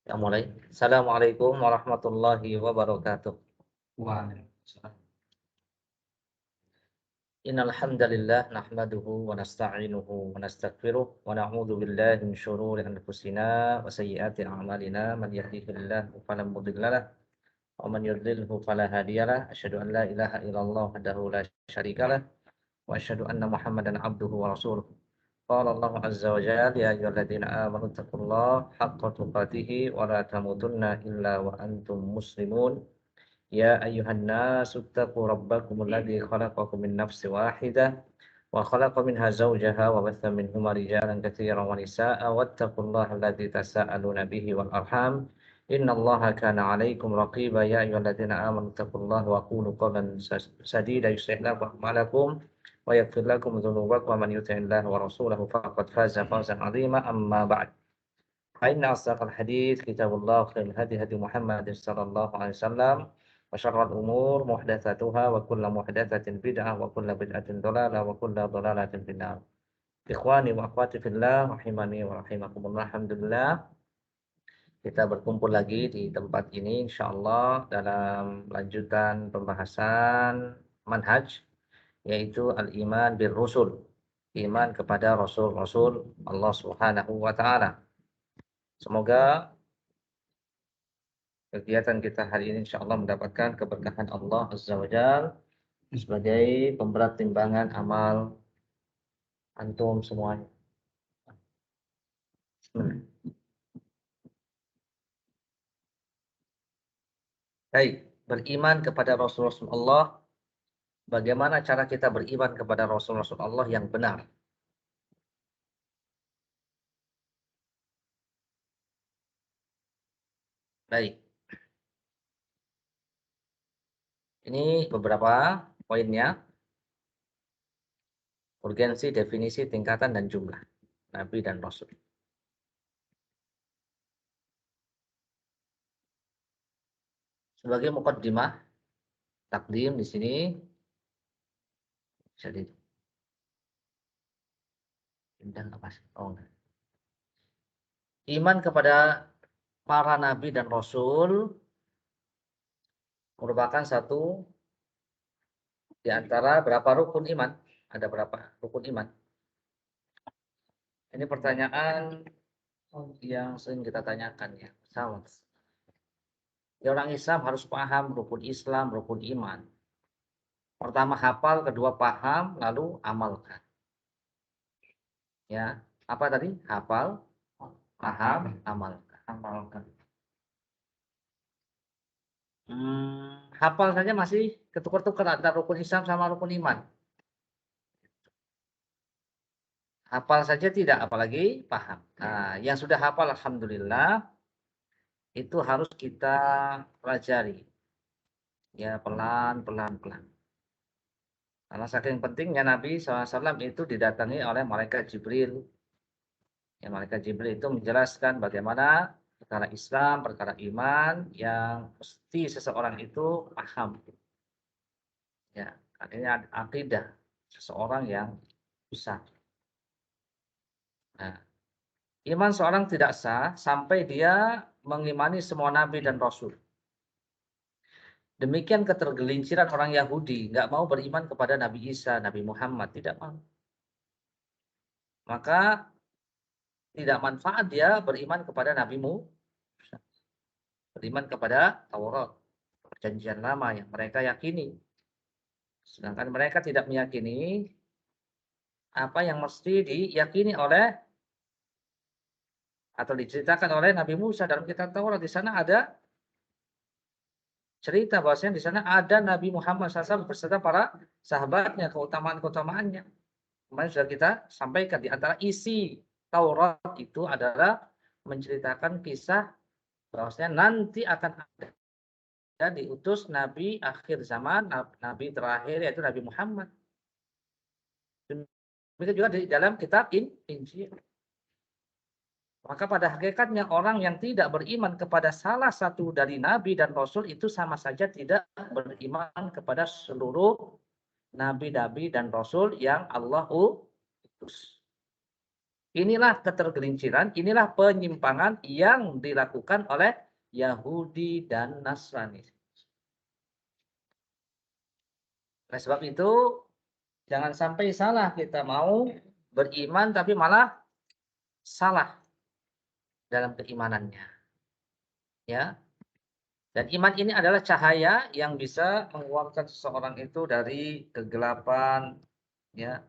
Ya mulai. Assalamualaikum warahmatullahi wabarakatuh. Waalaikumsalam. Innal hamdalillah nahmaduhu wa nasta'inuhu wa nastaghfiruh wa na'udzu billahi min syururi anfusina wa sayyiati a'malina man yahdihillahu fala mudilla lahu wa man yudlilhu fala hadiyalah. Asyhadu an la ilaha illallah wahdahu la syarika lah wa asyhadu anna Muhammadan abduhu wa rasuluh. Qala Allah azza wa jalla ya ayyuhalladzina amanu taqullaha haqqa tuqatih wa la tamutunna illa wa antum muslimun. Ya ayyuhan nasu ttaqu rabbakumul ladzi khalaqakum min nafsin wahidah wa khalaqa minha zawjaha wa batha minhuma rijalan katsiran wa nisaa'a wattaqullaha alladzi tasaaluna bihi wal arham innallaha kana 'alaikum raqiba ya ayyuhalladzina amanu taqullaha wa qulu qawlan sadida yuslih lakum a'malakum wa yaghfir lakum dzunubakum wa man yuti'illaha wa rasulahu faqad faza fawzan 'azima amma ba'd. Fa inna asdaqal hadits kitabullah khairul hadi hadi Muhammadin sallallahu alaihi wasallam wa syarrul umur muhdatsatuha wa kullu muhdatsatin bid'ah wa kullu bid'atin dhalalah wa kullu dhalalatin finnar. Ikhwani wa akhwati fillah rahimani wa rahimakumullah. Alhamdulillah kita berkumpul lagi di tempat ini insyaallah dalam lanjutan pembahasan manhaj yaitu al-iman bir rusul, iman kepada rasul-rasul Allah Subhanahu wa taala. Semoga kegiatan kita hari ini insyaallah mendapatkan keberkahan Allah Azza wa Jalla sebagai pemberat timbangan amal antum semuanya. Baik, beriman kepada Rasul-Rasul Allah. Bagaimana cara kita beriman kepada Rasul-Rasul Allah yang benar? Baik, ini beberapa poinnya. Urgensi, definisi, tingkatan, dan jumlah Nabi dan Rasul. Sebagai muqaddimah, takdim di sini jadi apa sih? Oh, enggak. Iman kepada para nabi dan rasul merupakan satu di antara berapa rukun iman? Ada berapa rukun iman? Ini pertanyaan yang sering kita tanyakan ya. Sama. Ya, orang Islam harus paham rukun Islam, rukun iman. Pertama hafal, kedua paham, lalu amalkan. Ya, apa tadi? Hafal, paham, amalkan. Hafal saja masih ketukar-tukar antara rukun Islam sama rukun iman. Hafal saja tidak, apalagi paham. Nah, yang sudah hafal alhamdulillah itu harus kita pelajari. Ya, pelan. Karena saking pentingnya Nabi SAW itu didatangi oleh malaikat Jibril. Ya, malaikat Jibril itu menjelaskan bagaimana perkara Islam, perkara iman yang mesti seseorang itu paham. Ya, artinya akidah seseorang yang besar. Nah, iman seorang tidak sah sampai dia mengimani semua nabi dan rasul. Demikian ketergelinciran orang Yahudi, nggak mau beriman kepada Nabi Isa, Nabi Muhammad, tidak mau. Maka tidak manfaat dia beriman kepada Nabi Musa, beriman kepada Taurat, perjanjian lama yang mereka yakini. Sedangkan mereka tidak meyakini apa yang mesti diyakini oleh atau diceritakan oleh Nabi Musa dalam kitab Taurat. Di sana ada cerita bahwasanya di sana ada Nabi Muhammad SAW beserta para sahabatnya, keutamaan-keutamaannya. Kemarin sudah kita sampaikan di antara isi Taurat itu adalah menceritakan kisah bahwasanya nanti akan ada diutus Nabi akhir zaman, Nabi terakhir yaitu Nabi Muhammad. Demikian juga di dalam kitab Injil. Maka pada hakikatnya orang yang tidak beriman kepada salah satu dari nabi dan rasul itu sama saja tidak beriman kepada seluruh nabi-nabi dan rasul yang Allah utus. Inilah ketergelinciran, inilah penyimpangan yang dilakukan oleh Yahudi dan Nasrani. Oleh sebab itu, jangan sampai salah kita mau beriman tapi malah salah dalam keimanannya. Ya. Dan iman ini adalah cahaya yang bisa mengeluarkan seseorang itu dari kegelapan, ya,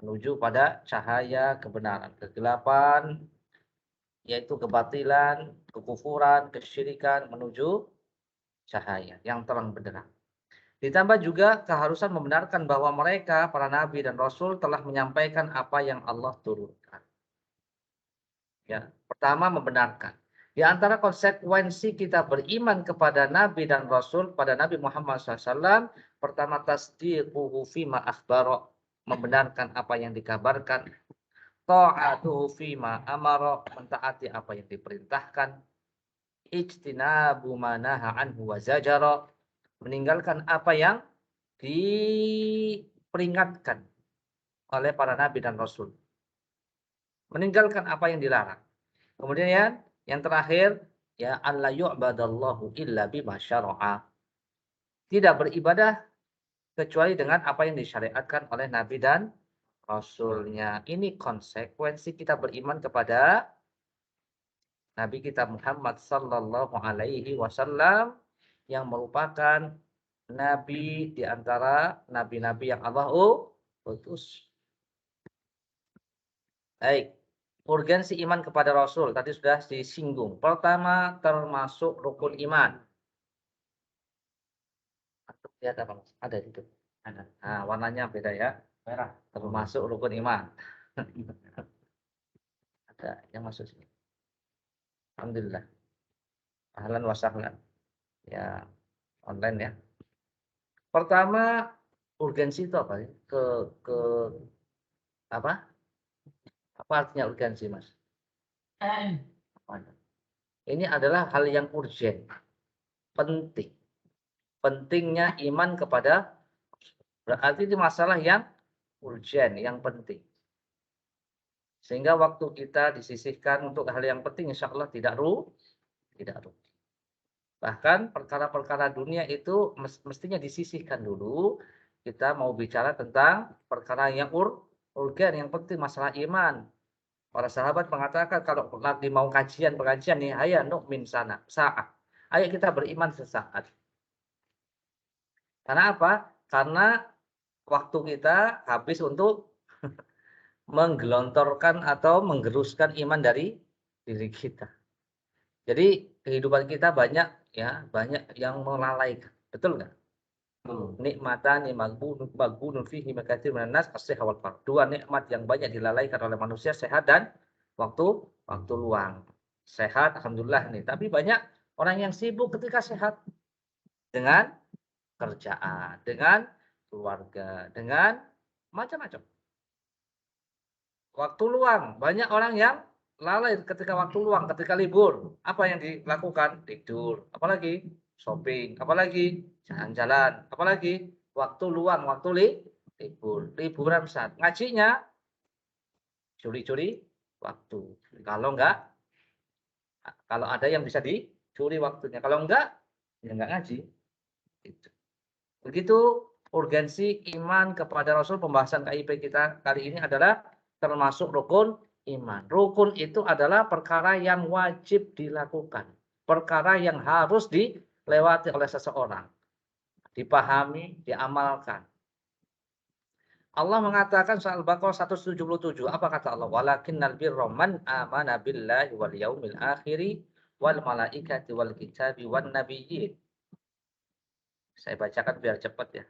menuju pada cahaya kebenaran. Kegelapan yaitu kebatilan, kekufuran, kesyirikan menuju cahaya yang terang benderang. Ditambah juga keharusan membenarkan bahwa mereka, para nabi dan rasul telah menyampaikan apa yang Allah turunkan. Ya, pertama membenarkan. Di antara konsekuensi kita beriman kepada nabi dan rasul pada Nabi Muhammad SAW, pertama tasdiquhu fima akhbara, membenarkan apa yang dikabarkan, ta'atuhu fima amara, mentaati apa yang diperintahkan, ijtinabu ma naha anhu wa zajara, meninggalkan apa yang diperingatkan oleh para nabi dan rasul. Meninggalkan apa yang dilarang. Kemudian yang terakhir, ya alla yu'badallahu illa bima syara'a. Tidak beribadah kecuali dengan apa yang disyariatkan oleh nabi dan rasulnya. Ini konsekuensi kita beriman kepada Nabi kita Muhammad sallallahu alaihi wasallam yang merupakan nabi di antara nabi-nabi yang Allah utus. Baik, urgensi iman kepada Rasul tadi sudah disinggung. Pertama, termasuk rukun iman. Antum lihat apa, Mas? Ada di situ. Ada. Nah, warnanya beda ya. Merah. Termasuk rukun iman. Ada yang masuk sini. Alhamdulillah. Ahlan wa sahlan. Ya, online ya. Pertama, urgensi itu apa ya? Ke apa? Apa artinya urgensi, Mas? Ini adalah hal yang urgen, penting. Pentingnya iman kepada, berarti itu masalah yang urgen, yang penting. Sehingga waktu kita disisihkan untuk hal yang penting, insya Allah tidak rugi. Bahkan perkara-perkara dunia itu mestinya disisihkan dulu. Kita mau bicara tentang perkara yang urgen, yang penting, masalah iman. Para sahabat mengatakan kalau lagi mau pengajian nih, hayya nu'min sana, saat. Ayo kita beriman sesaat. Karena apa? Karena waktu kita habis untuk menggelontorkan atau menggeruskan iman dari diri kita. Jadi kehidupan kita banyak yang melalaikan. Betul nggak? Nikmatani maghbunun fihi makatsirun minan nas as-sihha wal faragh. Dua nikmat yang banyak dilalaikan oleh manusia, sehat dan waktu luang. Sehat alhamdulillah nih, tapi banyak orang yang sibuk ketika sehat dengan kerjaan, dengan keluarga, dengan macam-macam. Waktu luang, banyak orang yang lalai ketika waktu luang, ketika libur. Apa yang dilakukan? Tidur, apalagi shopping, apalagi jalan-jalan, apalagi waktu luang, waktu libur. Liburan saat ngajinya curi-curi waktu. Kalau ada yang bisa dicuri waktunya. Kalau enggak, ya enggak ngaji. Gitu. Begitu urgensi iman kepada Rasul. Pembahasan KIP kita kali ini adalah termasuk rukun iman. Rukun itu adalah perkara yang wajib dilakukan. Perkara yang harus dilewati oleh seseorang. Dipahami, diamalkan. Allah mengatakan soal Al-Baqarah 177. Apa kata Allah? Walakinnal birra man amana billahi wal yaumil akhiri wal malaikati wal kitabi wan nabiyyin. Saya bacakan biar cepat ya.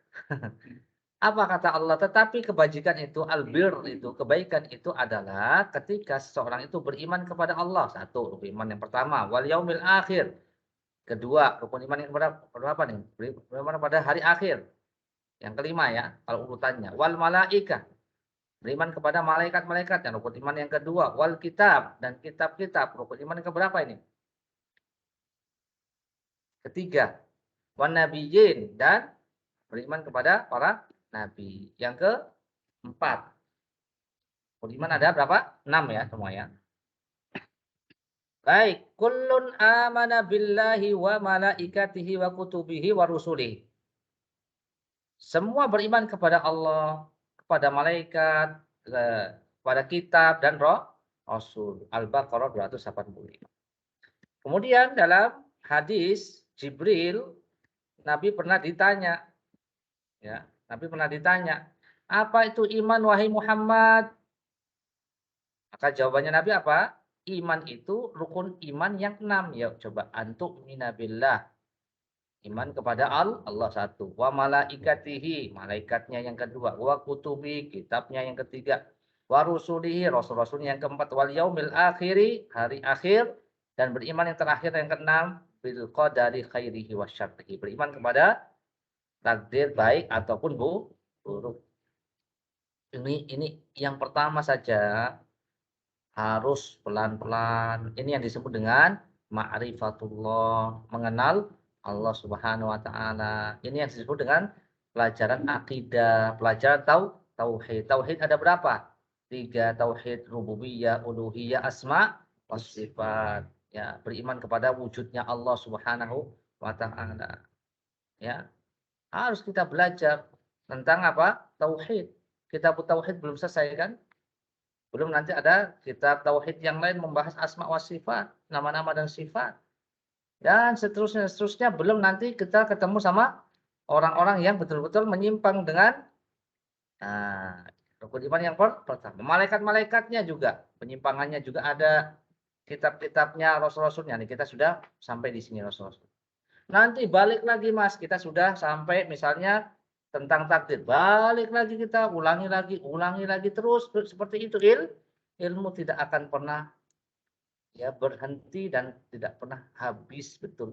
Apa kata Allah? Tetapi kebajikan itu, albir itu, kebaikan itu adalah ketika seseorang itu beriman kepada Allah. Satu, rukun iman yang pertama. Wal yaumil akhir. Kedua, rukun iman yang berapa nih? Beriman pada hari akhir. Yang kelima ya, kalau urutannya. Wal malaikah. Beriman kepada malaikat-malaikat. Yang rukun iman yang kedua. Wal kitab. Dan kitab-kitab. Rukun iman yang keberapa ini? Ketiga. Wan nabiyyin. Dan beriman kepada para nabi. Yang keempat, Rukun iman ada berapa? 6 ya semuanya. Baik, kullun amana billahi wa malaikatihi wa kutubihi wa rusulihi. Semua beriman kepada Allah, kepada malaikat, kepada kitab dan Rasul. Al-Baqarah 285. Kemudian dalam hadis Jibril, Nabi pernah ditanya, ya, Nabi pernah ditanya, apa itu iman wahai Muhammad? Maka jawabannya Nabi apa? Iman itu rukun iman yang 6. Ya, coba antuk minabillah. Iman kepada Allah satu. Wa malaikatihi, malaikatnya yang kedua. Wa kutubi, kitabnya yang ketiga. Wa rusulihi, rasul-rasulnya yang keempat. Wal yaumil akhiri, hari akhir. Dan beriman yang terakhir yang keenam. Bil qadari khairihi wa syarrihi. Beriman kepada takdir baik ataupun buruk. Ini yang pertama saja harus pelan-pelan. Ini yang disebut dengan ma'rifatullah, mengenal Allah Subhanahu wa taala. Ini yang disebut dengan pelajaran akidah, pelajaran tauhid. Tauhid ada berapa? 3, tauhid rububiyah, uluhiyah, asma was sifat. Ya, beriman kepada wujudnya Allah Subhanahu wa taala. Ya, harus kita belajar tentang apa? Tauhid. Kitab tauhid belum selesai kan? Belum nanti ada kitab tauhid yang lain membahas asma wa sifat, nama-nama dan sifat. Dan seterusnya belum nanti kita ketemu sama orang-orang yang betul-betul menyimpang dengan rukun iman yang pertama. Malaikat-malaikatnya juga, penyimpangannya juga ada, kitab-kitabnya, rasul-rasulnya. Nih kita sudah sampai di sini rasul-rasul. Nanti balik lagi Mas, kita sudah sampai misalnya tentang takdir. Balik lagi kita, ulangi lagi terus seperti itu. Ilmu tidak akan pernah ya berhenti dan tidak pernah habis betul.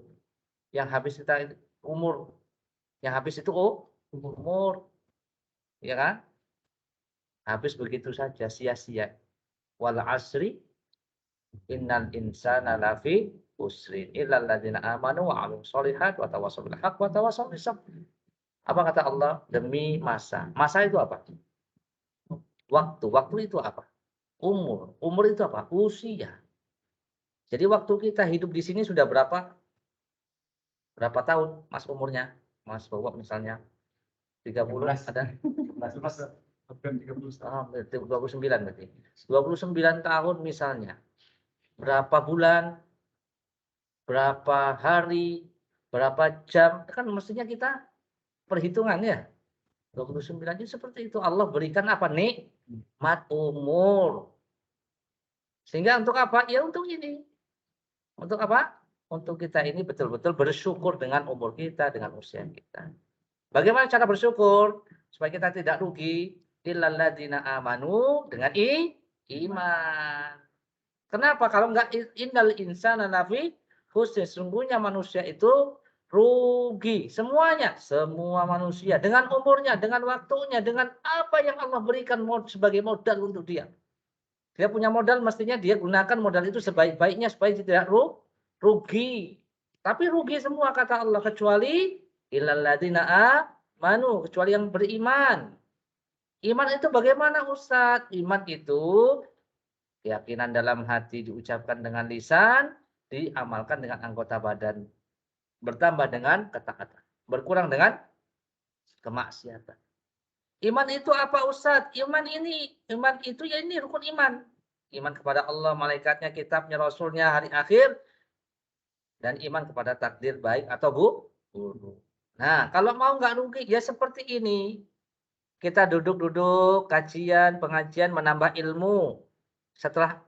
Yang habis kita umur. Yang habis itu umur. Ya kan? Habis begitu saja sia-sia. Wal asri innal insana lafi usrin illal ladzina amanu wa 'amilus sholihat wa tawassaw bil haqq wa tawassaw bis sabr. Apa kata Allah? Demi masa. Masa itu apa? Waktu. Waktu itu apa? Umur. Umur itu apa? Usia. Jadi waktu kita hidup di sini sudah berapa tahun Mas umurnya? Mas Bowo misalnya 30 ada? 29 berarti. 29 tahun misalnya. Berapa bulan? Berapa hari? Berapa jam? Kan mestinya kita perhitungan ya. 29 itu seperti itu. Allah berikan apa? Nikmat umur. Sehingga untuk apa? Ya untuk ini. Untuk apa? Untuk kita ini betul-betul bersyukur dengan umur kita, dengan usia kita. Bagaimana cara bersyukur? Supaya kita tidak rugi. Illal ladzina amanu dengan iman. Kenapa? Kalau enggak innal insana lafi khusr. Sesungguhnya manusia itu rugi. Semuanya. Semua manusia. Dengan umurnya, dengan waktunya, dengan apa yang Allah berikan sebagai modal untuk dia. Dia punya modal, mestinya dia gunakan modal itu sebaik-baiknya supaya tidak rugi. Tapi rugi semua kata Allah. Kecuali illal ladzina amanu. Kecuali yang beriman. Iman itu bagaimana Ustaz? Iman itu keyakinan dalam hati diucapkan dengan lisan, diamalkan dengan anggota badan. Bertambah dengan ketaatan. Berkurang dengan kemaksiatan. Iman itu apa Ustaz? Iman itu ya ini rukun iman. Iman kepada Allah, malaikatnya, kitabnya, rasulnya, hari akhir. Dan iman kepada takdir baik atau buruk. Nah, kalau mau nggak rugi, ya seperti ini. Kita duduk-duduk, kajian, pengajian, menambah ilmu. Setelah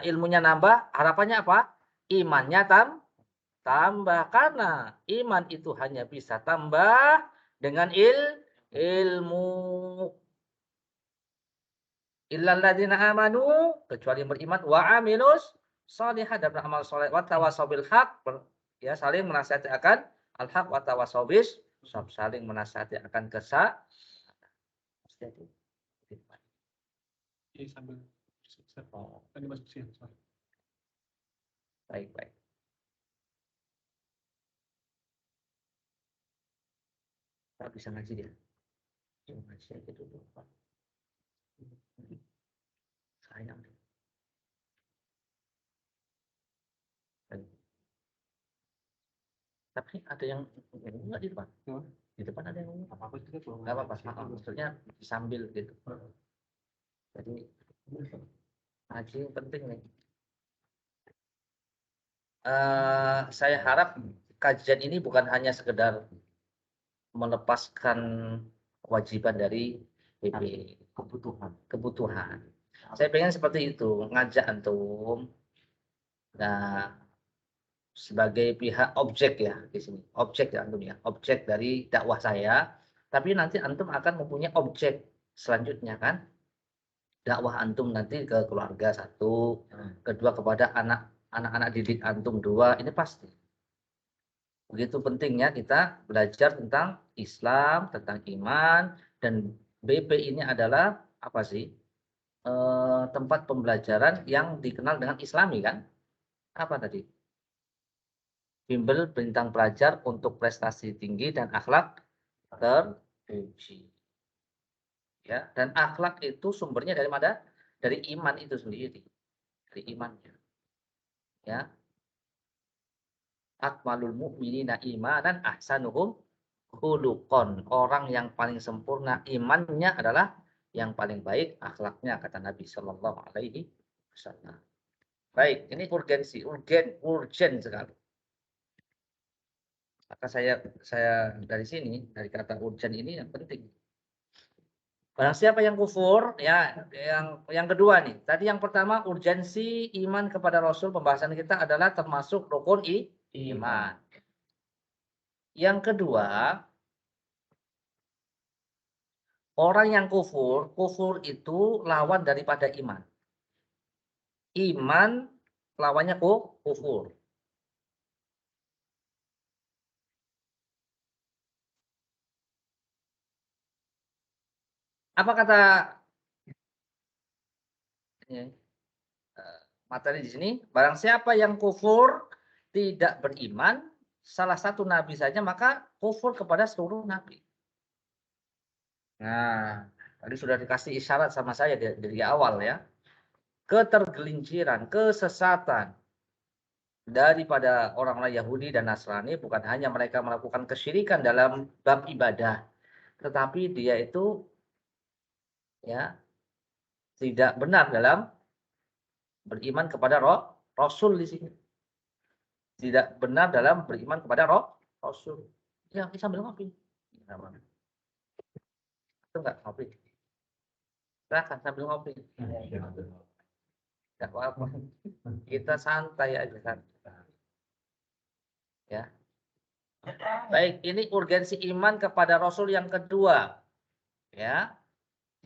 ilmunya nambah, harapannya apa? Imannya tambah. Karena iman itu hanya bisa tambah dengan ilmu. Illal ladzina amanu, kecuali yang beriman, wa amilus sholihat, dan beramal soleh, wa tawassaw bil haq, ya saling menasihati akan al-haq, wa tawassaw bis sabr, saling menasihati akan Sambil Oh, tadi masuk siang. baik, baik. Tak bisa ngaji dia. Ngaji aja dulu, Pak. Sayang. Tapi ada yang enggak di depan. Di depan ada yang Apa-apa itu kalau enggak apa-apa. Maksudnya sambil gitu. Jadi ngaji penting nih. Saya harap kajian ini bukan hanya sekedar melepaskan kewajiban dari PP kebutuhan. Saya pengen seperti itu, ngajak antum. Nah, sebagai pihak objek ya di sini, objek ya antum ya, objek dari dakwah saya. Tapi nanti antum akan mempunyai objek selanjutnya kan, dakwah antum nanti ke keluarga satu, kedua kepada anak-anak didik antum dua, ini pasti. Begitu pentingnya kita belajar tentang Islam, tentang iman, dan BP ini adalah apa sih? Tempat pembelajaran yang dikenal dengan Islami kan? Apa tadi? Bimbel bintang pelajar untuk prestasi tinggi dan akhlak terpuji. Ya, dan akhlak itu sumbernya dari mana? Dari iman itu sendiri. Dari imannya. Ya. Akmalul mu'minina imanan ahsanuhum khuluqan. Orang yang paling sempurna imannya adalah yang paling baik akhlaknya, kata Nabi Shallallahu Alaihi Wasallam. Baik, ini urgensi, urgen sekali. Maka saya dari sini, dari kata urgen ini yang penting. Barang siapa yang kufur, ya yang kedua nih. Tadi yang pertama urgensi iman kepada Rasul, pembahasan kita adalah termasuk rukun iman. Yang kedua, orang yang kufur, kufur itu lawan daripada iman. Iman lawannya kufur. Apa kata materi di sini? Barang siapa yang kufur tidak beriman, salah satu nabi saja, maka kufur kepada seluruh nabi. Nah, tadi sudah dikasih isyarat sama saya dari awal ya. Ketergelinciran, kesesatan daripada orang-orang Yahudi dan Nasrani bukan hanya mereka melakukan kesyirikan dalam bab ibadah, tetapi dia itu ya tidak benar dalam beriman kepada Rasul di sini. Tidak benar dalam beriman kepada Rasul. Ya, sambil ngopi. Itu enggak ngopi. Silakan sambil ngopi. Enggak apa-apa. Kita santai aja kan. Ya. Baik, ini urgensi iman kepada Rasul yang kedua. Ya.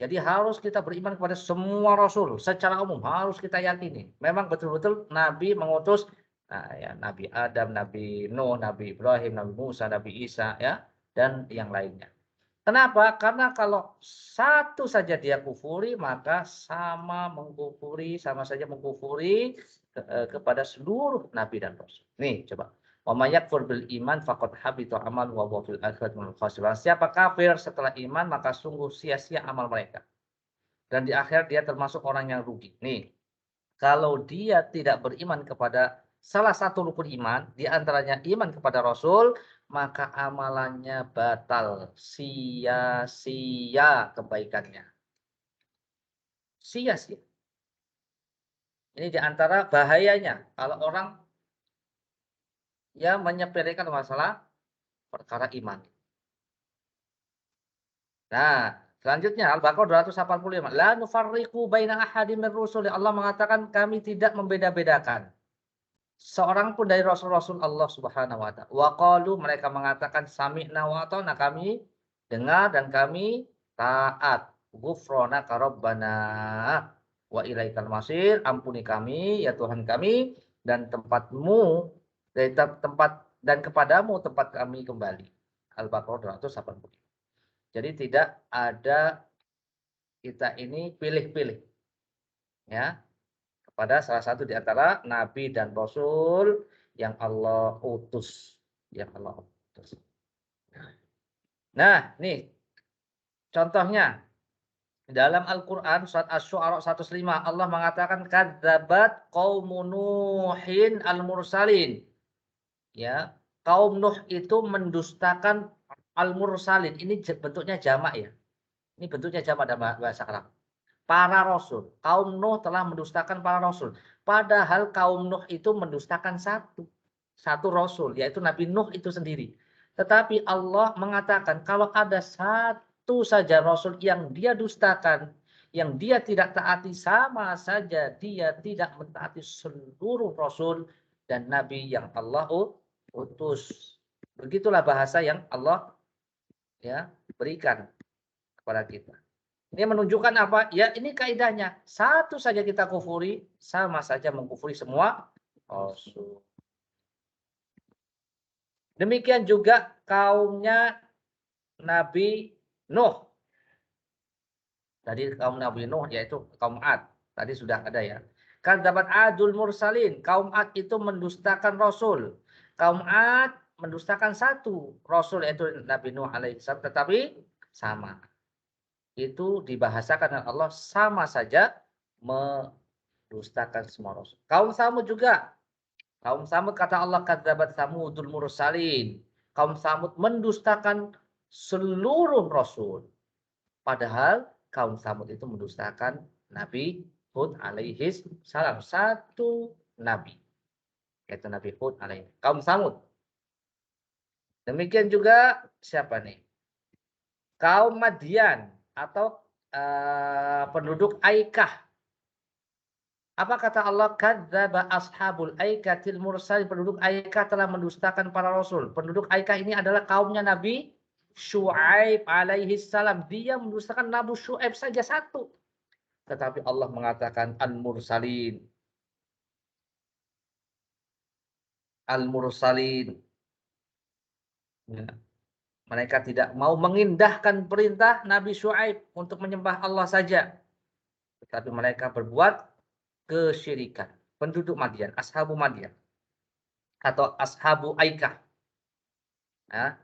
Jadi harus kita beriman kepada semua Rasul secara umum, harus kita yakini. Memang betul-betul Nabi mengutus ya, Nabi Adam, Nabi Nuh, Nabi Ibrahim, Nabi Musa, Nabi Isa ya, dan yang lainnya. Kenapa? Karena kalau satu saja dia kufuri, maka sama saja mengkufuri kepada seluruh Nabi dan Rasul. Nih, coba. Wa may yakfur bil iman faqad habita amaluhu wa huwa fil akhirati minal khasirin. Siapa kafir setelah iman maka sungguh sia-sia amal mereka. Dan di akhir dia termasuk orang yang rugi. Nih, kalau dia tidak beriman kepada salah satu rukun iman, di antaranya iman kepada Rasul, maka amalannya batal, sia-sia kebaikannya. Sia-sia. Ini di antara bahayanya kalau orang yang menyepelekan masalah perkara iman. Nah, selanjutnya Al-Baqarah 285. La nufarriqu baina ahadin mir rusuli. Allah mengatakan kami tidak membeda-bedakan seorang pun dari rasul-rasul Allah Subhanahu wa taala. Wa qalu, mereka mengatakan sami'na wa ata'na, kami dengar dan kami taat. Ghufranaka rabbana wa ilaikal masir. Ampuni kami ya Tuhan kami, dan tempatmu dari tempat dan kepadamu tempat kami kembali. Al-Baqarah 285. Jadi tidak ada kita ini pilih-pilih ya kepada salah satu di antara nabi dan rasul yang Allah utus, Nah, nih contohnya Dalam Al-Quran surat Asy-Syu'ara 105 Allah mengatakan kadzabat qaumun Nuhin al-mursalin. Ya, kaum Nuh itu mendustakan al-mursalin. Ini bentuknya jamak ya. Ini bentuknya jamak dalam bahasa Arab. Para rasul. Kaum Nuh telah mendustakan para rasul. Padahal kaum Nuh itu mendustakan satu rasul, yaitu Nabi Nuh itu sendiri. Tetapi Allah mengatakan kalau ada satu saja rasul yang dia dustakan, yang dia tidak taati, sama saja dia tidak mentaati seluruh rasul dan nabi yang Allah utus. Begitulah bahasa yang Allah ya berikan kepada kita. Ini menunjukkan apa? Ya, ini kaidahnya. Satu saja kita kufuri, sama saja mengkufuri semua rasul. Demikian juga kaumnya Nabi Nuh. Tadi kaum Nabi Nuh yaitu kaum Ad. Tadi sudah ada ya. Kadzabat Adul Mursalin. Kaum Ad itu mendustakan Rasul. Kaum Ad mendustakan satu Rasul yaitu Nabi Nuh alaihissalam. Tetapi sama. Itu dibahasakan oleh Allah sama saja mendustakan semua Rasul. Kaum Samud juga. Kaum Samud kata Allah kadzabat Samudul Mursalin. Kaum Samud mendustakan seluruh Rasul. Padahal kaum Samud itu mendustakan Nabi Hud alaihi salam. Satu Nabi. Yaitu Nabi Hud alaihi. Kaum Samud. Demikian juga siapa nih? Kaum Madian atau penduduk Aikah. Apa kata Allah? Kadzdzaba ashabul aikatil mursalin. Penduduk Aikah telah mendustakan para rasul. Penduduk Aikah ini adalah kaumnya Nabi Syuaib alaihi salam. Dia mendustakan Nabi Syuaib saja satu. Tetapi Allah mengatakan al-mursalin. Al-mursalin. Ya. Mereka tidak mau mengindahkan perintah Nabi Syuaib untuk menyembah Allah saja. Tetapi mereka berbuat kesyirikan. Penduduk Madian, ashabu Madian. Atau ashabu Aikah. Ya.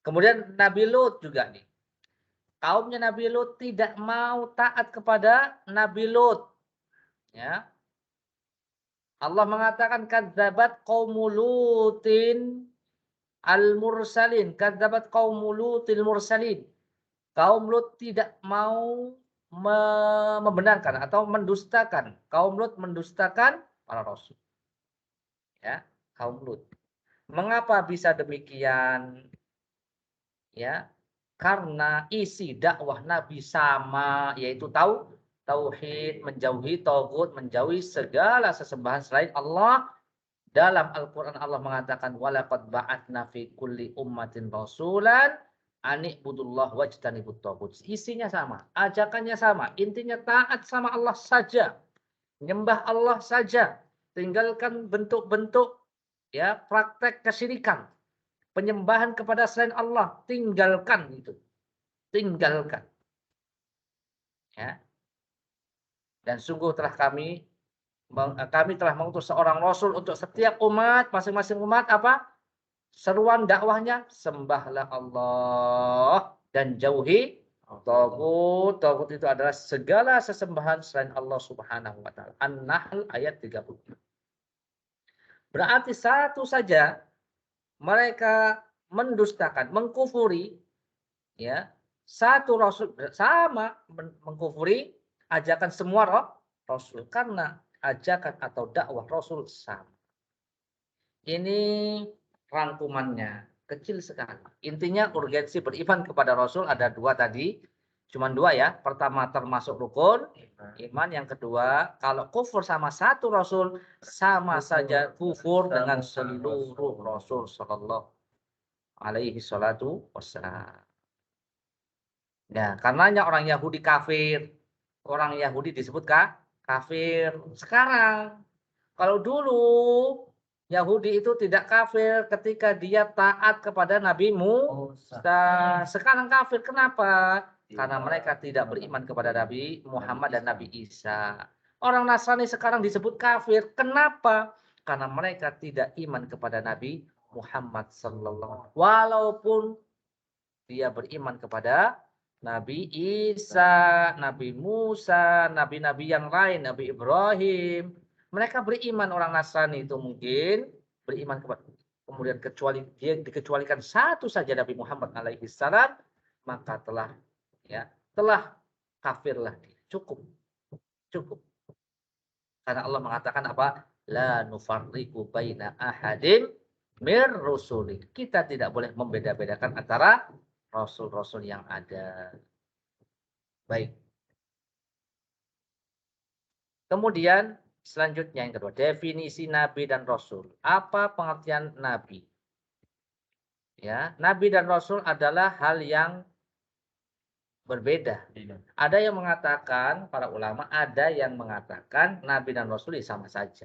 Kemudian Nabi Lut juga nih. Kaumnya Nabi Lut tidak mau taat kepada Nabi Lut. Ya. Allah mengatakan kadzabat qaumul Lutin al-mursalin. Kadzabat qaumul Lutil mursalin. Kaum Lut tidak mau membenarkan atau mendustakan. Kaum Lut mendustakan para rasul. Ya, kaum Lut. Mengapa bisa demikian? Ya, karena isi dakwah Nabi sama, yaitu tauhid, menjauhi tagut, menjauhi segala sesembahan selain Allah. Dalam Al-Quran Allah mengatakan walaqad ba'atna fi kulli ummatin rasulan ani'budullah wajtanibut tagut. Isinya sama, ajakannya sama, intinya taat sama Allah saja, menyembah Allah saja, tinggalkan bentuk-bentuk ya praktek kesyirikan, penyembahan kepada selain Allah, tinggalkan itu. Tinggalkan. Ya. Dan sungguh telah kami telah mengutus seorang rasul untuk setiap umat, masing-masing umat apa? Seruan dakwahnya sembahlah Allah dan jauhi tagut. Tagut itu adalah segala sesembahan selain Allah Subhanahu wa taala. An-Nahl ayat 30. Berarti satu saja mereka mendustakan, mengkufuri ya. Satu rasul sama mengkufuri ajakan semua rasul karena ajakan atau dakwah rasul sama. Ini rangkumannya kecil sekali. Intinya urgensi beriman kepada rasul ada dua tadi. Cuman dua ya. Pertama termasuk rukun iman. Yang kedua kalau kufur sama satu rasul sama saja kufur dengan seluruh rasul sallallahu alaihi salatu wassalam. Ya, karenanya orang Yahudi kafir. Orang Yahudi disebut kafir. Sekarang, kalau dulu Yahudi itu tidak kafir ketika dia taat kepada Nabi Musa. Sekarang kafir. Kenapa? Karena mereka tidak beriman kepada Nabi Muhammad dan Nabi Isa. Orang Nasrani sekarang disebut kafir. Kenapa? Karena mereka tidak iman kepada Nabi Muhammad sallallahu alaihi wasallam. Walaupun dia beriman kepada Nabi Isa, Nabi Musa, nabi-nabi yang lain, Nabi Ibrahim. Mereka beriman, orang Nasrani itu mungkin beriman kepada, kemudian kecuali dia dikecualikan satu saja Nabi Muhammad alaihi salam, maka telah kafirlah dia. Cukup, cukup. Karena Allah mengatakan apa? La nufarriqu baina ahadin mir rusuli. Kita tidak boleh membeda-bedakan antara rasul-rasul yang ada. Baik. Kemudian selanjutnya yang kedua, definisi nabi dan rasul. Apa pengertian nabi? Ya, nabi dan rasul adalah hal yang berbeda. Ada yang mengatakan, para ulama ada yang mengatakan nabi dan rasul sama saja.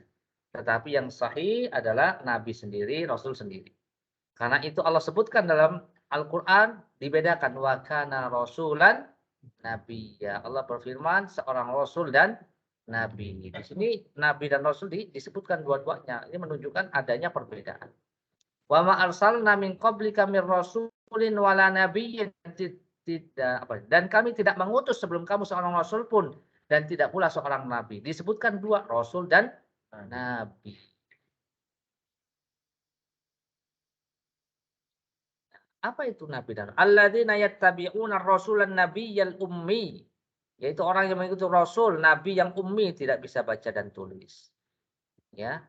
Tetapi yang sahih adalah nabi sendiri, rasul sendiri. Karena itu Allah sebutkan dalam Al-Qur'an dibedakan wa kana rasulan nabi. Ya, Allah berfirman seorang rasul dan nabi. Di sini nabi dan rasul disebutkan dua-duanya. Ini menunjukkan adanya perbedaan. Wa ma arsalna min qablika mir rasulin wala nabiyyin, tidak apa, dan kami tidak mengutus sebelum kamu seorang rasul pun dan tidak pula seorang nabi. Disebutkan dua, rasul dan nabi. Apa itu nabi dan alladzina yattabi'una ar-rasulan nabiyyal ummi, yaitu orang yang mengikuti rasul nabi yang ummi, tidak bisa baca dan tulis. Ya.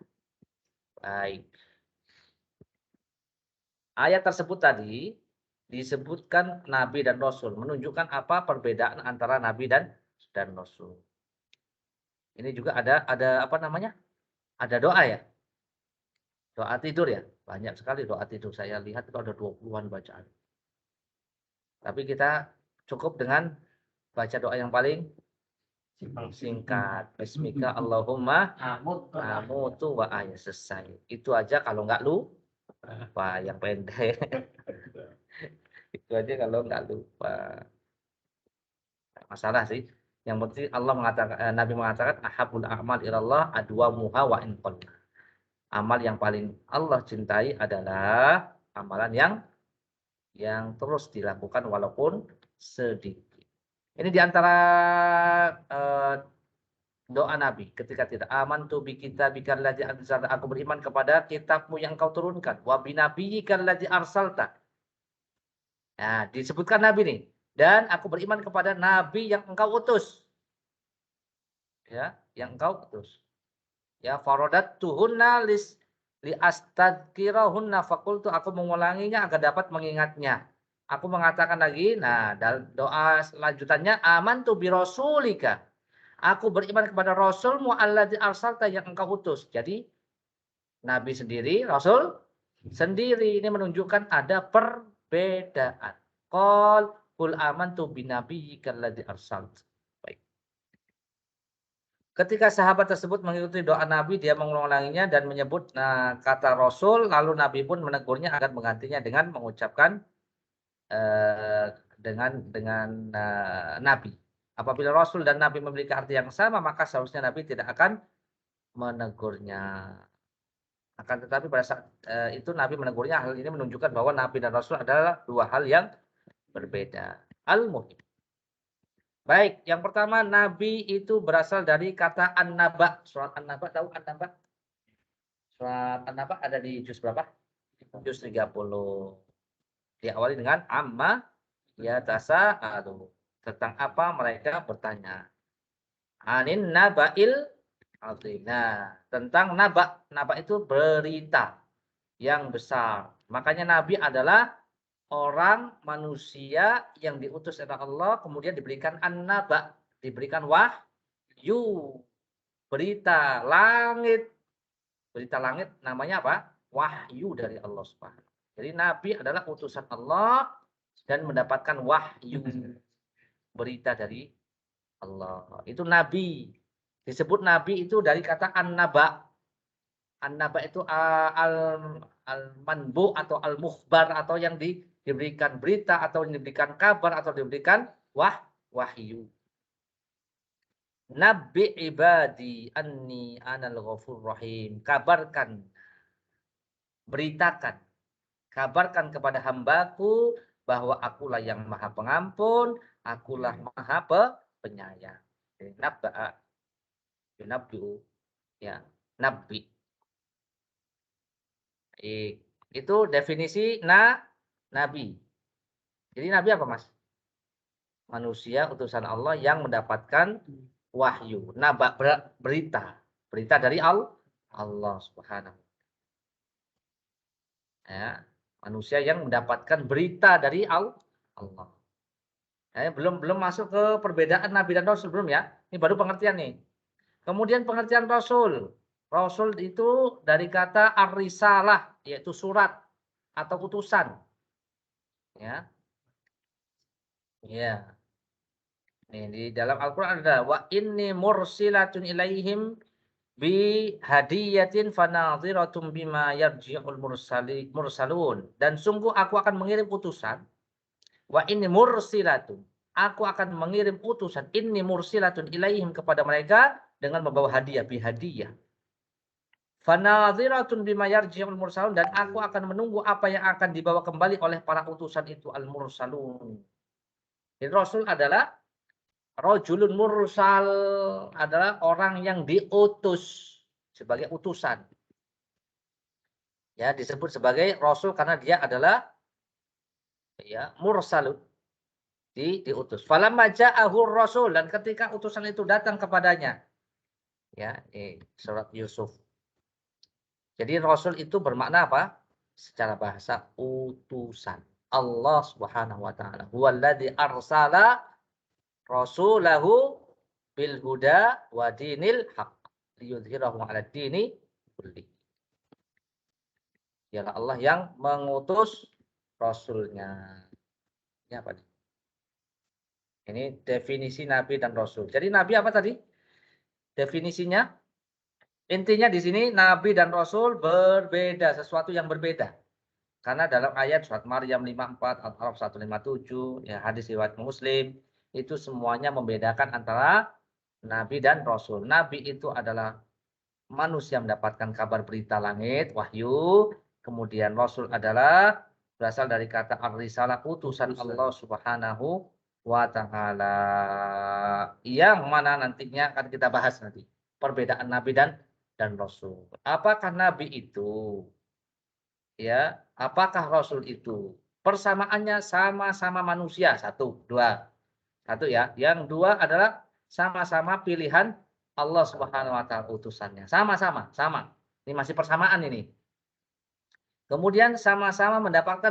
Baik. Ayat tersebut tadi disebutkan nabi dan rasul, menunjukkan apa perbedaan antara nabi dan rasul. Ini juga ada apa namanya? Ada doa ya? Doa tidur ya? Banyak sekali doa tidur. Saya lihat itu ada 20-an bacaan. Tapi kita cukup dengan baca doa yang paling singkat. Bismika Allahumma amutu wa ahya, selesai. Itu aja kalau nggak lupa, yang pendek. Itu aja kalau nggak lupa. Masalah sih. Yang penting Allah mengatakan, Nabi mengatakan ahabul a'mal ilallah adwamuha wa in qalla. Amal yang paling Allah cintai adalah amalan yang terus dilakukan walaupun sedikit. Ini diantara doa Nabi ketika tidak amantu bi kitabikal ladzi anzalta, aku beriman kepada kitabmu yang kau turunkan, wa bi nabiyyikal ladzi arsalta. Nah, disebutkan Nabi nih, dan aku beriman kepada nabi yang engkau utus. Ya, yang engkau utus. Ya, faradatuhunna li astadzkirahunna, fakultu, aku mengulanginya agar dapat mengingatnya. Aku mengatakan lagi, nah doa selanjutnya amantu bi rasulika. Aku beriman kepada rasulmu alladzi arsalta, yang engkau utus. Jadi nabi sendiri, rasul sendiri. Ini menunjukkan ada perbedaan. Qul amantu bi nabiyyikal ladzi arsalta. Ketika sahabat tersebut mengikuti doa Nabi, dia mengulanginya dan menyebut kata Rasul, lalu Nabi pun menegurnya agar menggantinya dengan mengucapkan dengan Nabi. Apabila Rasul dan Nabi memiliki arti yang sama, maka seharusnya Nabi tidak akan menegurnya. Akan tetapi pada saat itu Nabi menegurnya, hal ini menunjukkan bahwa Nabi dan Rasul adalah dua hal yang berbeda. Al-Muhim. Baik, yang pertama nabi itu berasal dari kata an-naba. Surat an-naba, tahu an-naba? Surat an-naba ada di juz berapa? Juz 30. Diawali dengan amma yatasa'alu. Tentang apa mereka bertanya. Anin naba'il azim. Nah, tentang naba. Naba itu berita yang besar. Makanya nabi adalah orang manusia yang diutus oleh Allah, kemudian diberikan an-naba, diberikan wahyu, berita langit. Berita langit namanya apa? Wahyu dari Allah Subhanahu. Jadi nabi adalah utusan Allah dan mendapatkan wahyu, berita dari Allah. Itu nabi. Disebut nabi itu dari kata an-naba. An-naba itu al-manbu atau al-mukhbar, atau yang diberikan berita, atau yang diberikan kabar, atau diberikan wahyu. Nabi ibadi anni anal ghafur rahim. Kabarkan, beritakan, kabarkan kepada hambaku bahwa akulah yang maha pengampun Akulah maha penyayang. Nabba'a, yunabbi'u, ya, nabbi. Itu definisi nabi. Jadi nabi apa, Mas? Manusia utusan Allah yang mendapatkan wahyu, berita. Berita dari Allah Subhanahu. Ya, manusia yang mendapatkan berita dari Allah. Belum masuk ke perbedaan nabi dan rasul belum ya. Ini baru pengertian nih. Kemudian pengertian rasul. Rasul itu dari kata ar-risalah, yaitu surat atau utusan. Ya. Ya. Nih, di dalam Al-Qur'an ada wa inni mursilatun ilaihim bi hadiyatin fanadhiratum bima yarji'ul mursalun. Dan sungguh aku akan mengirim utusan. Wa inni mursilatun. Aku akan mengirim utusan. Inni mursilatun ilaihim kepada mereka dengan membawa hadiah, bi hadiah. Fanadhiratun bima yarji'ul mursalun, dan aku akan menunggu apa yang akan dibawa kembali oleh para utusan itu al-mursalun. Jadi Rasul adalah rajulun mursal, adalah orang yang diutus sebagai utusan. Ya, disebut sebagai Rasul karena dia adalah ya mursalun, diutus. Falamma ja'ahur rasul, dan ketika utusan itu datang kepadanya. Ya, ini surat Yusuf. Jadi Rasul itu bermakna apa? Secara bahasa utusan. Allah Subhanahu wa taala. Huwallazi arsala rasulahu bil huda wa dinil haqq liyudhhirahu 'ala dini kulli. Dialah Allah yang mengutus rasulnya. Ini apa nih? Ini definisi nabi dan rasul. Jadi nabi apa tadi? Definisinya intinya di sini nabi dan rasul berbeda, sesuatu yang berbeda. Karena dalam ayat surat Maryam 54, Al-Araf 157, ya hadis riwayat Muslim, itu semuanya membedakan antara nabi dan rasul. Nabi itu adalah manusia mendapatkan kabar berita langit, wahyu. Kemudian rasul adalah berasal dari kata ar-risalah, utusan Allah Subhanahu wa taala. Yang mana nantinya akan kita bahas nanti. Perbedaan nabi dan rasul. Apakah nabi itu, ya, apakah rasul itu persamaannya sama-sama manusia? Satu, dua. Satu ya. Yang dua adalah sama-sama pilihan Allah Subhanahu wa taala utusannya. Sama-sama, sama. Ini masih persamaan ini. Kemudian sama-sama mendapatkan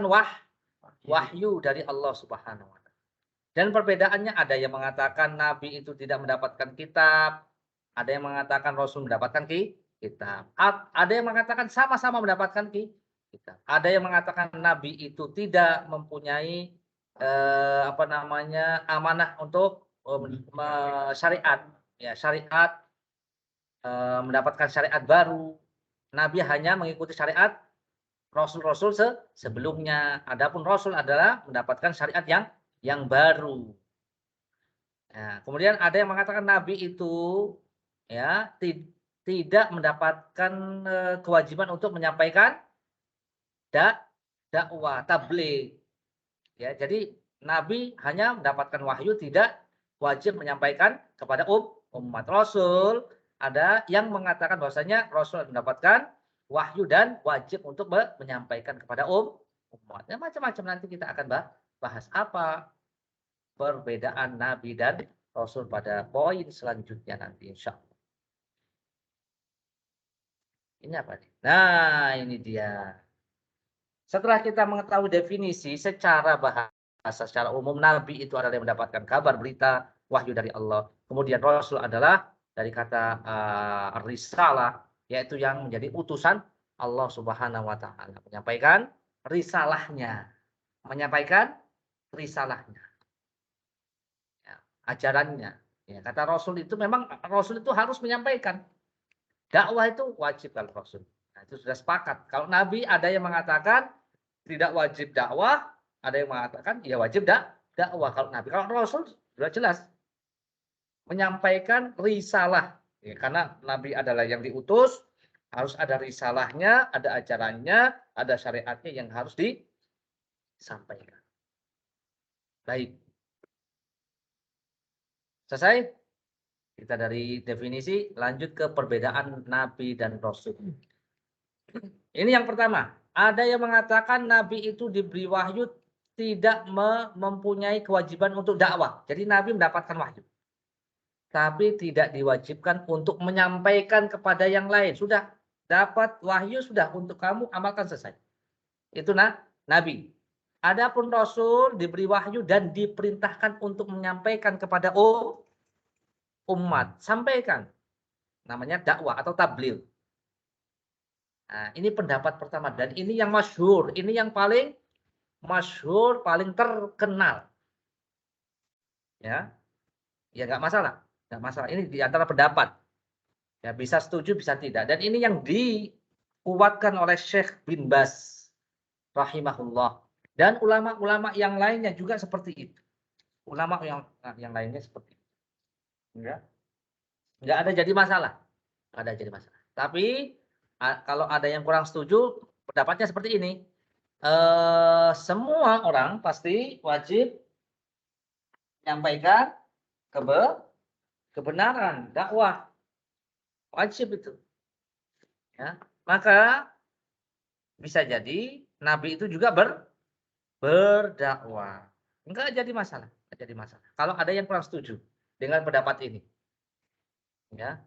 wahyu dari Allah Subhanahu wa taala. Dan perbedaannya ada yang mengatakan nabi itu tidak mendapatkan kitab, ada yang mengatakan rasul mendapatkan kitab. Ada yang mengatakan sama-sama mendapatkan kitab. Ada yang mengatakan nabi itu tidak mempunyai apa namanya, amanah untuk syariat, ya syariat, mendapatkan syariat baru. Nabi hanya mengikuti syariat rasul-rasul sebelumnya. Adapun rasul adalah mendapatkan syariat yang baru. Nah, kemudian ada yang mengatakan nabi itu ya tidak mendapatkan kewajiban untuk menyampaikan dakwah tabligh. Ya, jadi nabi hanya mendapatkan wahyu, tidak wajib menyampaikan kepada umat. Rasul ada yang mengatakan bahwasanya rasul mendapatkan wahyu dan wajib untuk menyampaikan kepada umat. Ya, macam-macam nanti kita akan bahas apa perbedaan nabi dan rasul pada poin selanjutnya nanti insyaallah. Ini apa nih? Nah, ini dia. Setelah kita mengetahui definisi secara bahasa secara umum, nabi itu adalah yang mendapatkan kabar berita wahyu dari Allah. Kemudian rasul adalah dari kata risalah, yaitu yang menjadi utusan Allah Subhanahu wa taala, menyampaikan risalahnya, menyampaikan risalahnya, ya, ajarannya. Ya, kata rasul itu memang rasul itu harus menyampaikan. Dakwah itu wajib kalau rasul. Nah, itu sudah sepakat. Kalau nabi ada yang mengatakan tidak wajib dakwah, ada yang mengatakan ya wajib dakwah kalau nabi. Kalau rasul sudah jelas menyampaikan risalah. Ya, karena nabi adalah yang diutus, harus ada risalahnya, ada ajarannya, ada syariatnya yang harus disampaikan. Baik. Selesai? Kita dari definisi lanjut ke perbedaan nabi dan rasul. Ini yang pertama. Ada yang mengatakan nabi itu diberi wahyu tidak mempunyai kewajiban untuk dakwah. Jadi nabi mendapatkan wahyu. Tapi tidak diwajibkan untuk menyampaikan kepada yang lain. Sudah dapat wahyu, sudah untuk kamu amalkan selesai. Itu nabi. Adapun rasul diberi wahyu dan diperintahkan untuk menyampaikan kepada umat. Sampaikan. Namanya dakwah atau tabligh. Nah, ini pendapat pertama dan ini yang masyhur, ini yang paling masyhur, paling terkenal. Ya. Ya nggak masalah, nggak masalah. Ini di antara pendapat. Ya bisa setuju, bisa tidak. Dan ini yang dikuatkan oleh Syekh bin Baz rahimahullah dan ulama-ulama yang lainnya juga seperti itu. Ulama yang lainnya seperti itu. Ya. Nggak ada jadi masalah. Nggak ada jadi masalah. Tapi kalau ada yang kurang setuju, pendapatnya seperti ini. Semua orang pasti wajib menyampaikan kebenaran, dakwah. Wajib itu. Ya. Maka bisa jadi Nabi itu juga berdakwah. Enggak jadi masalah. Enggak jadi masalah. Kalau ada yang kurang setuju dengan pendapat ini. Ya.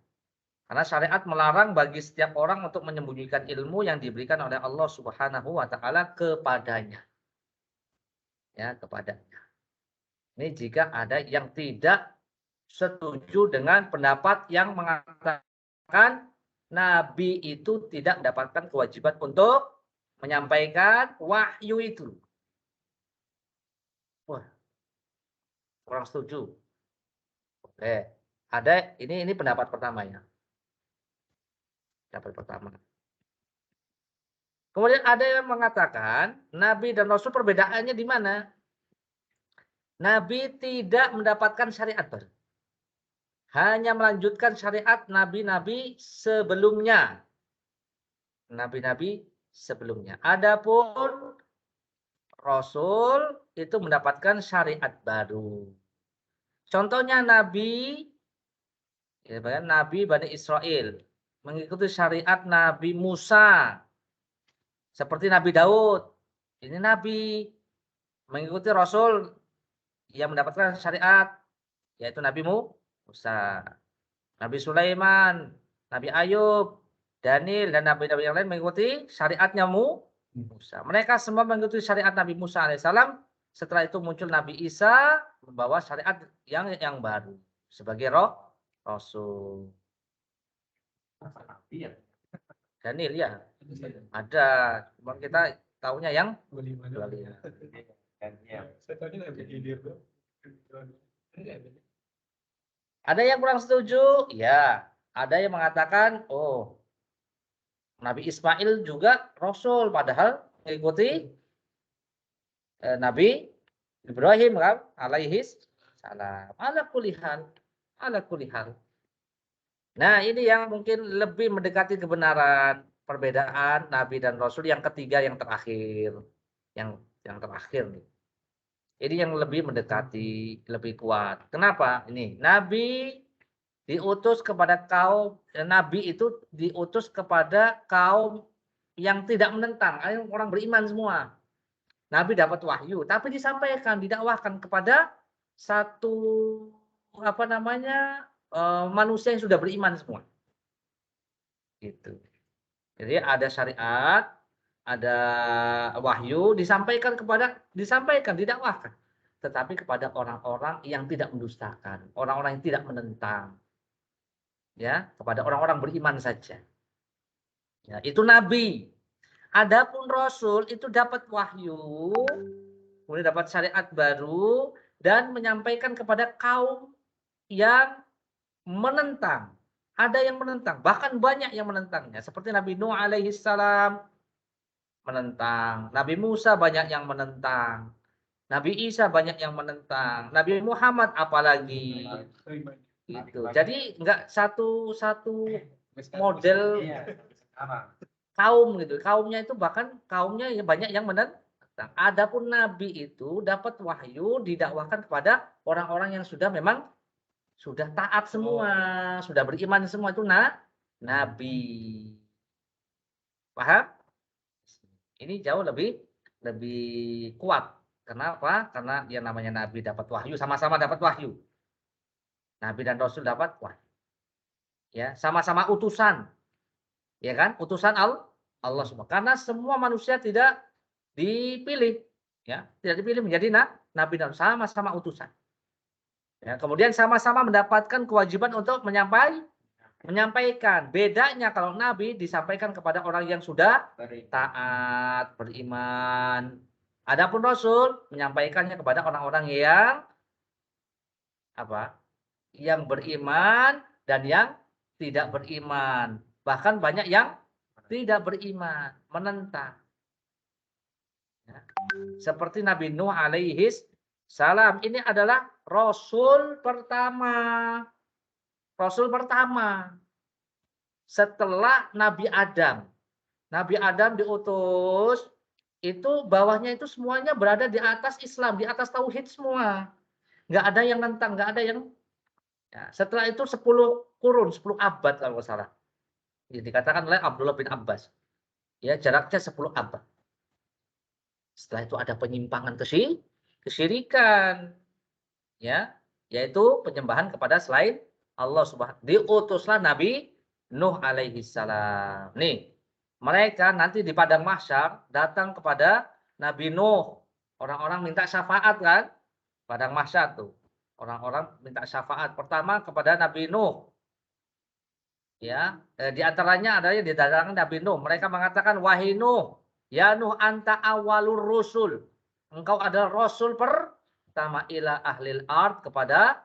Karena syariat melarang bagi setiap orang untuk menyembunyikan ilmu yang diberikan oleh Allah Subhanahu wa taala kepadanya. Ya, kepadanya. Ini jika ada yang tidak setuju dengan pendapat yang mengatakan Nabi itu tidak mendapatkan kewajiban untuk menyampaikan wahyu itu. Wah, kurang setuju. Oke, ada ini pendapat pertama ya. Pendapat pertama. Kemudian ada yang mengatakan Nabi dan Rasul perbedaannya di mana? Nabi tidak mendapatkan syariat baru. Hanya melanjutkan syariat nabi-nabi sebelumnya. Nabi-nabi sebelumnya. Adapun Rasul itu mendapatkan syariat baru. Contohnya Nabi, ya, Nabi Bani Israel mengikuti syariat Nabi Musa. Seperti Nabi Daud. Ini Nabi mengikuti Rasul yang mendapatkan syariat, yaitu Nabi Musa. Nabi Sulaiman, Nabi Ayub, Daniel, dan nabi-nabi yang lain mengikuti syariatnya Musa. Mereka semua mengikuti syariat Nabi Musa alaihissalam. Setelah itu muncul Nabi Isa membawa syariat yang baru sebagai Rasul. Daniel ya ada, cuma kita tahunya yang ada yang kurang setuju, ya. Ada yang mengatakan, oh, Nabi Ismail juga Rasul, padahal mengikuti Nabi Ibrahim kan, alaihi salam. Ala kulihal. Nah, ini yang mungkin lebih mendekati kebenaran perbedaan Nabi dan Rasul yang ketiga, yang terakhir. Yang terakhir nih. Ini yang lebih mendekati, lebih kuat. Kenapa? Ini Nabi diutus kepada kaum, Nabi itu diutus kepada kaum yang tidak menentang, orang beriman semua. Nabi dapat wahyu, tapi disampaikan, didakwahkan kepada satu manusia yang sudah beriman semua. Gitu. Jadi ada syariat, ada wahyu, disampaikan, didakwahkan. Tetapi kepada orang-orang yang tidak mendustakan, orang-orang yang tidak menentang. Ya, kepada orang-orang beriman saja. Ya, itu Nabi. Adapun Rasul itu dapat wahyu, kemudian dapat syariat baru dan menyampaikan kepada kaum yang menentang. Ada yang menentang, bahkan banyak yang menentangnya. Seperti Nabi Nuh alaihi salam menentang, Nabi Musa banyak yang menentang, Nabi Isa banyak yang menentang, Nabi Muhammad apalagi. Gitu. Jadi enggak satu model kaum gitu. Kaumnya itu bahkan kaumnya banyak yang menentang. Adapun Nabi itu dapat wahyu didakwahkan kepada orang-orang yang sudah memang sudah taat semua, sudah beriman semua itu nabi. Paham? Ini jauh lebih kuat. Kenapa? Karena yang namanya nabi dapat wahyu, sama-sama dapat wahyu. Nabi dan rasul dapat wahyu. Ya, sama-sama utusan. Ya kan? Utusan Allah Subhanahu. Karena semua manusia tidak dipilih, ya, tidak dipilih menjadi nabi dan sama-sama utusan. Ya, kemudian sama-sama mendapatkan kewajiban untuk menyampaikan. Bedanya kalau nabi disampaikan kepada orang yang sudah taat, beriman. Adapun rasul menyampaikannya kepada orang-orang yang apa? Yang beriman dan yang tidak beriman. Bahkan banyak yang tidak beriman, menentang. Ya. Seperti Nabi Nuh alaihi salam. Ini adalah rasul pertama. Rasul pertama. Setelah Nabi Adam. Nabi Adam diutus, itu bawahnya itu semuanya berada di atas Islam, di atas tauhid semua. Nggak ada yang nentang, nggak ada yang. Ya, setelah itu 10 kurun, 10 abad kalau nggak salah. Ya, dikatakan oleh Abdullah bin Abbas. Ya, jaraknya 10 abad. Setelah itu ada penyimpangan kesyirikan. Ya, yaitu penyembahan kepada selain Allah Subhanahu. Diutuslah Nabi Nuh alaihi salam. Nih, mereka nanti di padang mahsyar datang kepada Nabi Nuh. Orang-orang minta syafaat kan? Padang mahsyar tuh. Orang-orang minta syafaat pertama kepada Nabi Nuh. Ya, di antaranya ada yang didatangkan Nabi Nuh. Mereka mengatakan, wahai Nuh, ya Nuh anta awalur rusul. Engkau adalah rasul pertama ila ahlil ard kepada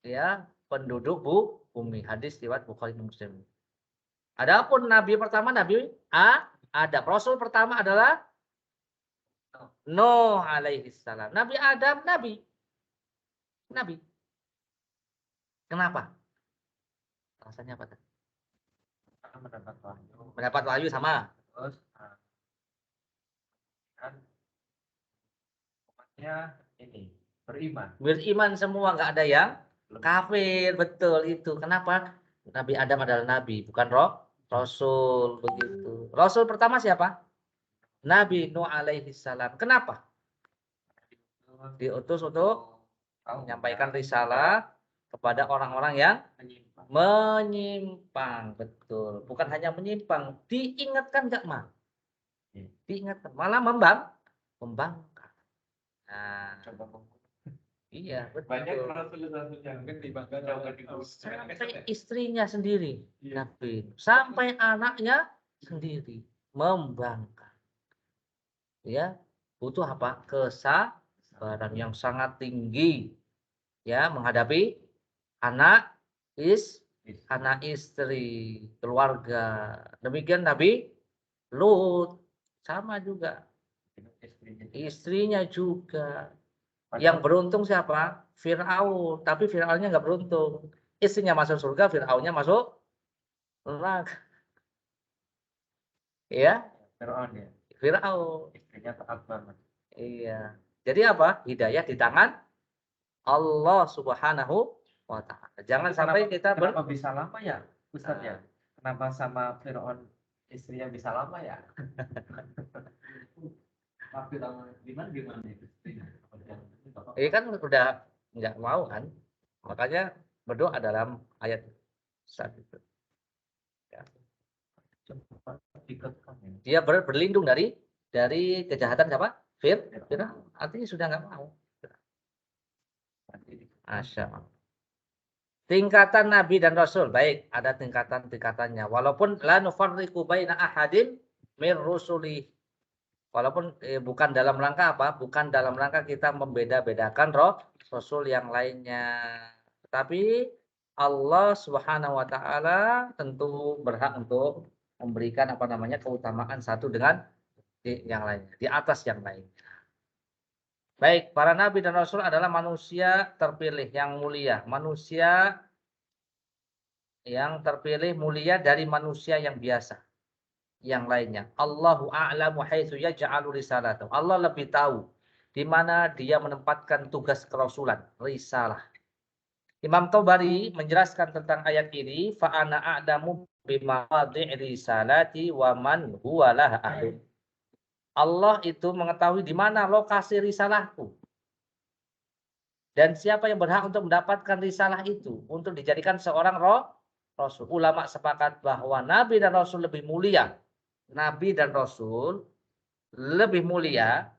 ya penduduk bumi. Hadis riwayat Bukhari dan Muslim. Adapun nabi pertama Nabi Adam. Rasul pertama adalah Nuh alaihi salam. Nabi Adam nabi. Nabi. Kenapa? Rasanya apa? Mendapat wahyu. Mendapat wahyu sama. Terus kan umatnya ini beriman. Beriman semua, nggak ada yang kafir. Betul itu. Kenapa? Nabi Adam adalah nabi, bukan rasul begitu. Rasul pertama siapa? Nabi Nuh alaihi salam. Kenapa? Diutus untuk menyampaikan risalah kepada orang-orang yang menyimpang. Betul. Bukan hanya menyimpang, diingatkan enggak mah? Diingatkan, malah membangkang. Nah, iya, betul. Banyak rasul-rasul yang dibanggakan sampai istrinya sendiri, Nabi, sampai anaknya sendiri membangkang. Ya, butuh apa? Kesabaran yang sangat tinggi. Ya, menghadapi anak istri, keluarga. Demikian Nabi Lut sama juga. Istrinya juga. Yang beruntung siapa? Fir'aun. Tapi Fir'aunnya nggak beruntung. Istrinya masuk surga, Fir'aunnya masuk neraka. Ya, Fir'aun ya. Fir'aun. Istrinya taat banget. Iya. Jadi apa? Hidayah di tangan Allah Subhanahu wa ta'ala. Jangan sampai kita kenapa bisa lama ya, Ustaz ya? Kenapa sama Fir'aun istrinya bisa lama ya? Gimana itu? Ini kan udah nggak mau kan, makanya berdoa dalam ayat saat itu. Ya. Dia berlindung dari kejahatan siapa? Fir'aun. Artinya sudah nggak mau. Masya Allah. Tingkatan Nabi dan Rasul, baik, ada tingkatan-tingkatannya. Walaupun la nufarriqu baina ahadin min rusuli. Walaupun bukan dalam rangka apa? Bukan dalam rangka kita membeda-bedakan Rasul yang lainnya. Tetapi Allah Subhanahu wa taala tentu berhak untuk memberikan apa namanya keutamaan satu dengan yang lainnya, di atas yang lainnya. Baik, para nabi dan rasul adalah manusia terpilih yang mulia, manusia yang terpilih mulia dari manusia yang biasa yang lainnya. Allahu a'lamu haitsu yaj'alu risalatahu. Allah lebih tahu di mana dia menempatkan tugas kerasulan, risalah. Imam Tabari menjelaskan tentang ayat ini, fa ana a'lamu bimawadhi'i risalati wa man huwa laha ahlu. Allah itu mengetahui di mana lokasi risalahku. Dan siapa yang berhak untuk mendapatkan risalah itu untuk dijadikan seorang rasul. Ulama sepakat bahwa nabi dan rasul lebih mulia. Nabi dan rasul lebih mulia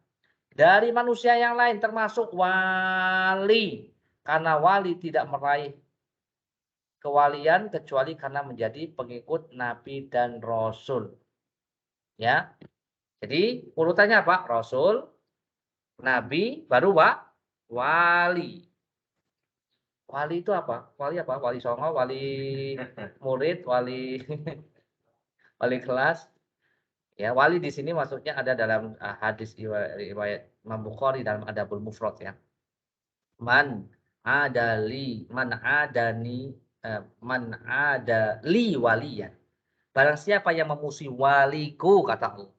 dari manusia yang lain termasuk wali. Karena wali tidak meraih kewalian kecuali karena menjadi pengikut nabi dan rasul. Ya. Jadi urutannya apa? Rasul, nabi, baru wali. Wali itu apa? Wali apa? Wali songo, wali murid, wali wali kelas. Ya, wali di sini maksudnya ada dalam hadis riwayat Imam Bukhari dalam Adabul Mufrad ya. Man adani man adali waliyan. Barang siapa yang memusuhi waliku kata Allah.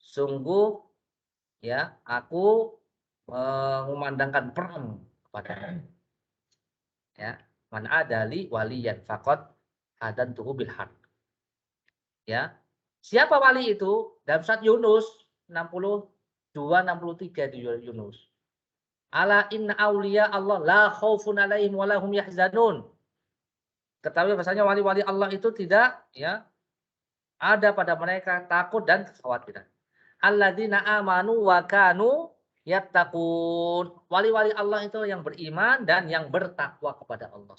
Sungguh ya, aku mengumandangkan perang kepada ya. Man adali waliyan faqad adantuhu bil haq. Ya. Siapa wali itu? Dalam surat Yunus 62 63 di Yunus. Ala inna auliya Allah la khaufun alaihim wa lahum yahzanun. Ketahui bahasanya wali-wali Allah itu tidak ya ada pada mereka takut dan kekhawatiran. Alladzina amanu wa kanu yattaqun. Wali-wali Allah itu yang beriman dan yang bertakwa kepada Allah.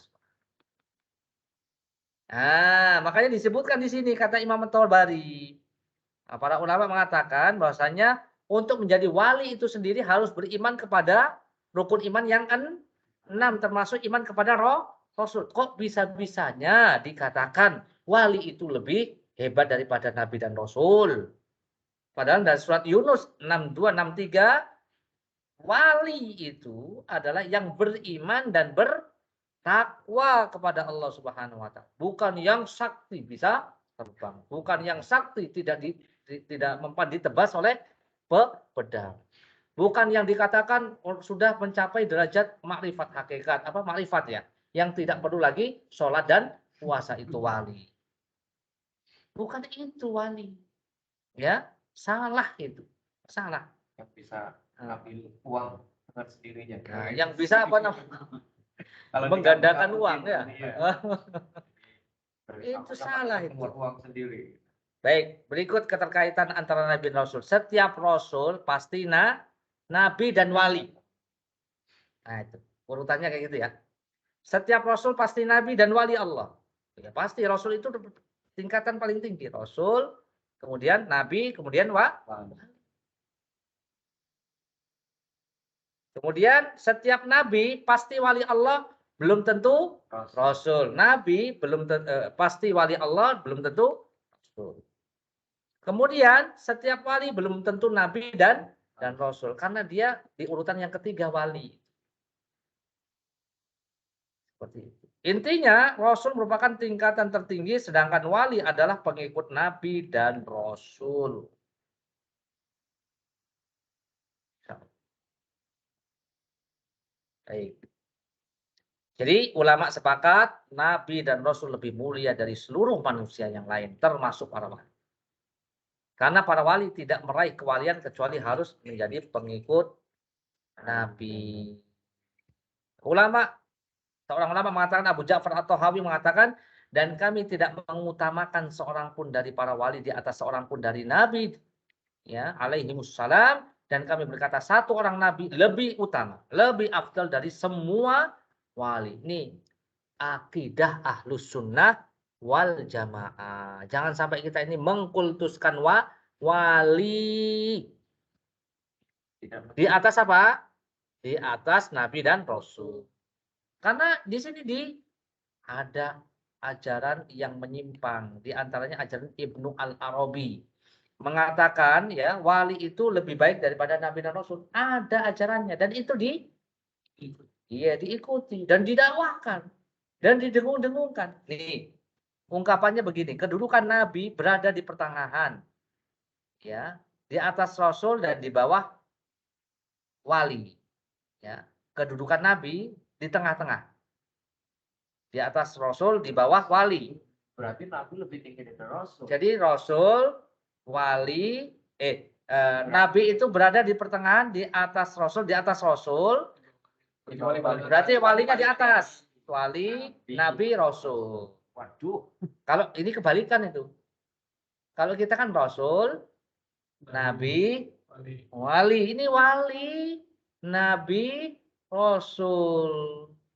Nah, makanya disebutkan di sini kata Imam At-Tabari. Nah, para ulama mengatakan bahwasanya untuk menjadi wali itu sendiri harus beriman kepada rukun iman yang enam termasuk iman kepada Rasul. Kok bisa-bisanya dikatakan wali itu lebih hebat daripada nabi dan rasul? Padahal dari surat Yunus 62 63 wali itu adalah yang beriman dan bertakwa kepada Allah Subhanahu wa taala. Bukan yang sakti bisa terbang, bukan yang sakti tidak mempan ditebas oleh pedang. Bukan yang dikatakan sudah mencapai derajat makrifat hakikat, apa makrifat ya, yang tidak perlu lagi sholat dan puasa itu wali. Bukan itu wali. Ya, salah itu. Salah. Yang bisa ambil uang dengan sendirinya. Nah, yang bisa apa namanya? Kalau Menggandakan uang ya. Iya. Itu salah itu. Uang sendiri. Baik, berikut keterkaitan antara nabi dan rasul. Setiap rasul pasti nabi dan wali. Nah, itu urutannya kayak gitu ya. Setiap rasul pasti nabi dan wali Allah. Ya, pasti rasul itu tingkatan paling tinggi. Rasul, kemudian nabi, kemudian wali. Kemudian setiap nabi pasti wali Allah belum tentu rasul. Nabi belum pasti wali Allah belum tentu rasul. Kemudian setiap wali belum tentu nabi dan rasul karena dia di urutan yang ketiga wali. Seperti itu. Intinya rasul merupakan tingkatan tertinggi sedangkan wali adalah pengikut nabi dan rasul. Baik. Jadi ulama sepakat nabi dan rasul lebih mulia dari seluruh manusia yang lain termasuk para wali. Karena para wali tidak meraih kewalian kecuali harus menjadi pengikut nabi. Seorang ulama mengatakan Abu Ja'far At-Tahawi mengatakan dan kami tidak mengutamakan seorang pun dari para wali di atas seorang pun dari nabi ya alaihimussalam dan kami berkata satu orang nabi lebih utama, lebih afdal dari semua wali. Nih akidah ahlus sunnah wal jamaah. Jangan sampai kita ini mengkultuskan wali. Di atas apa? Di atas nabi dan rasul. Karena di sini ada ajaran yang menyimpang. Di antaranya ajaran Ibnu Al-Arabi. Mengatakan ya wali itu lebih baik daripada nabi dan rasul. Ada ajarannya dan itu diikuti dan didakwahkan dan didengung-dengungkan. Nih, ungkapannya begini, kedudukan nabi berada di pertengahan. Ya, di atas rasul dan di bawah wali. Ya, kedudukan nabi di tengah-tengah. Di atas Rasul, di bawah wali. Berarti Nabi lebih tinggi dari Rasul. Jadi Rasul, wali, Nabi itu berada di pertengahan, di atas Rasul, di atas Rasul. Berarti walinya di atas. Wali, Nabi, Rasul. Waduh. Kalau ini kebalikan itu. Kalau kita kan Rasul, Nabi, wali. Ini wali, Nabi, Rasul.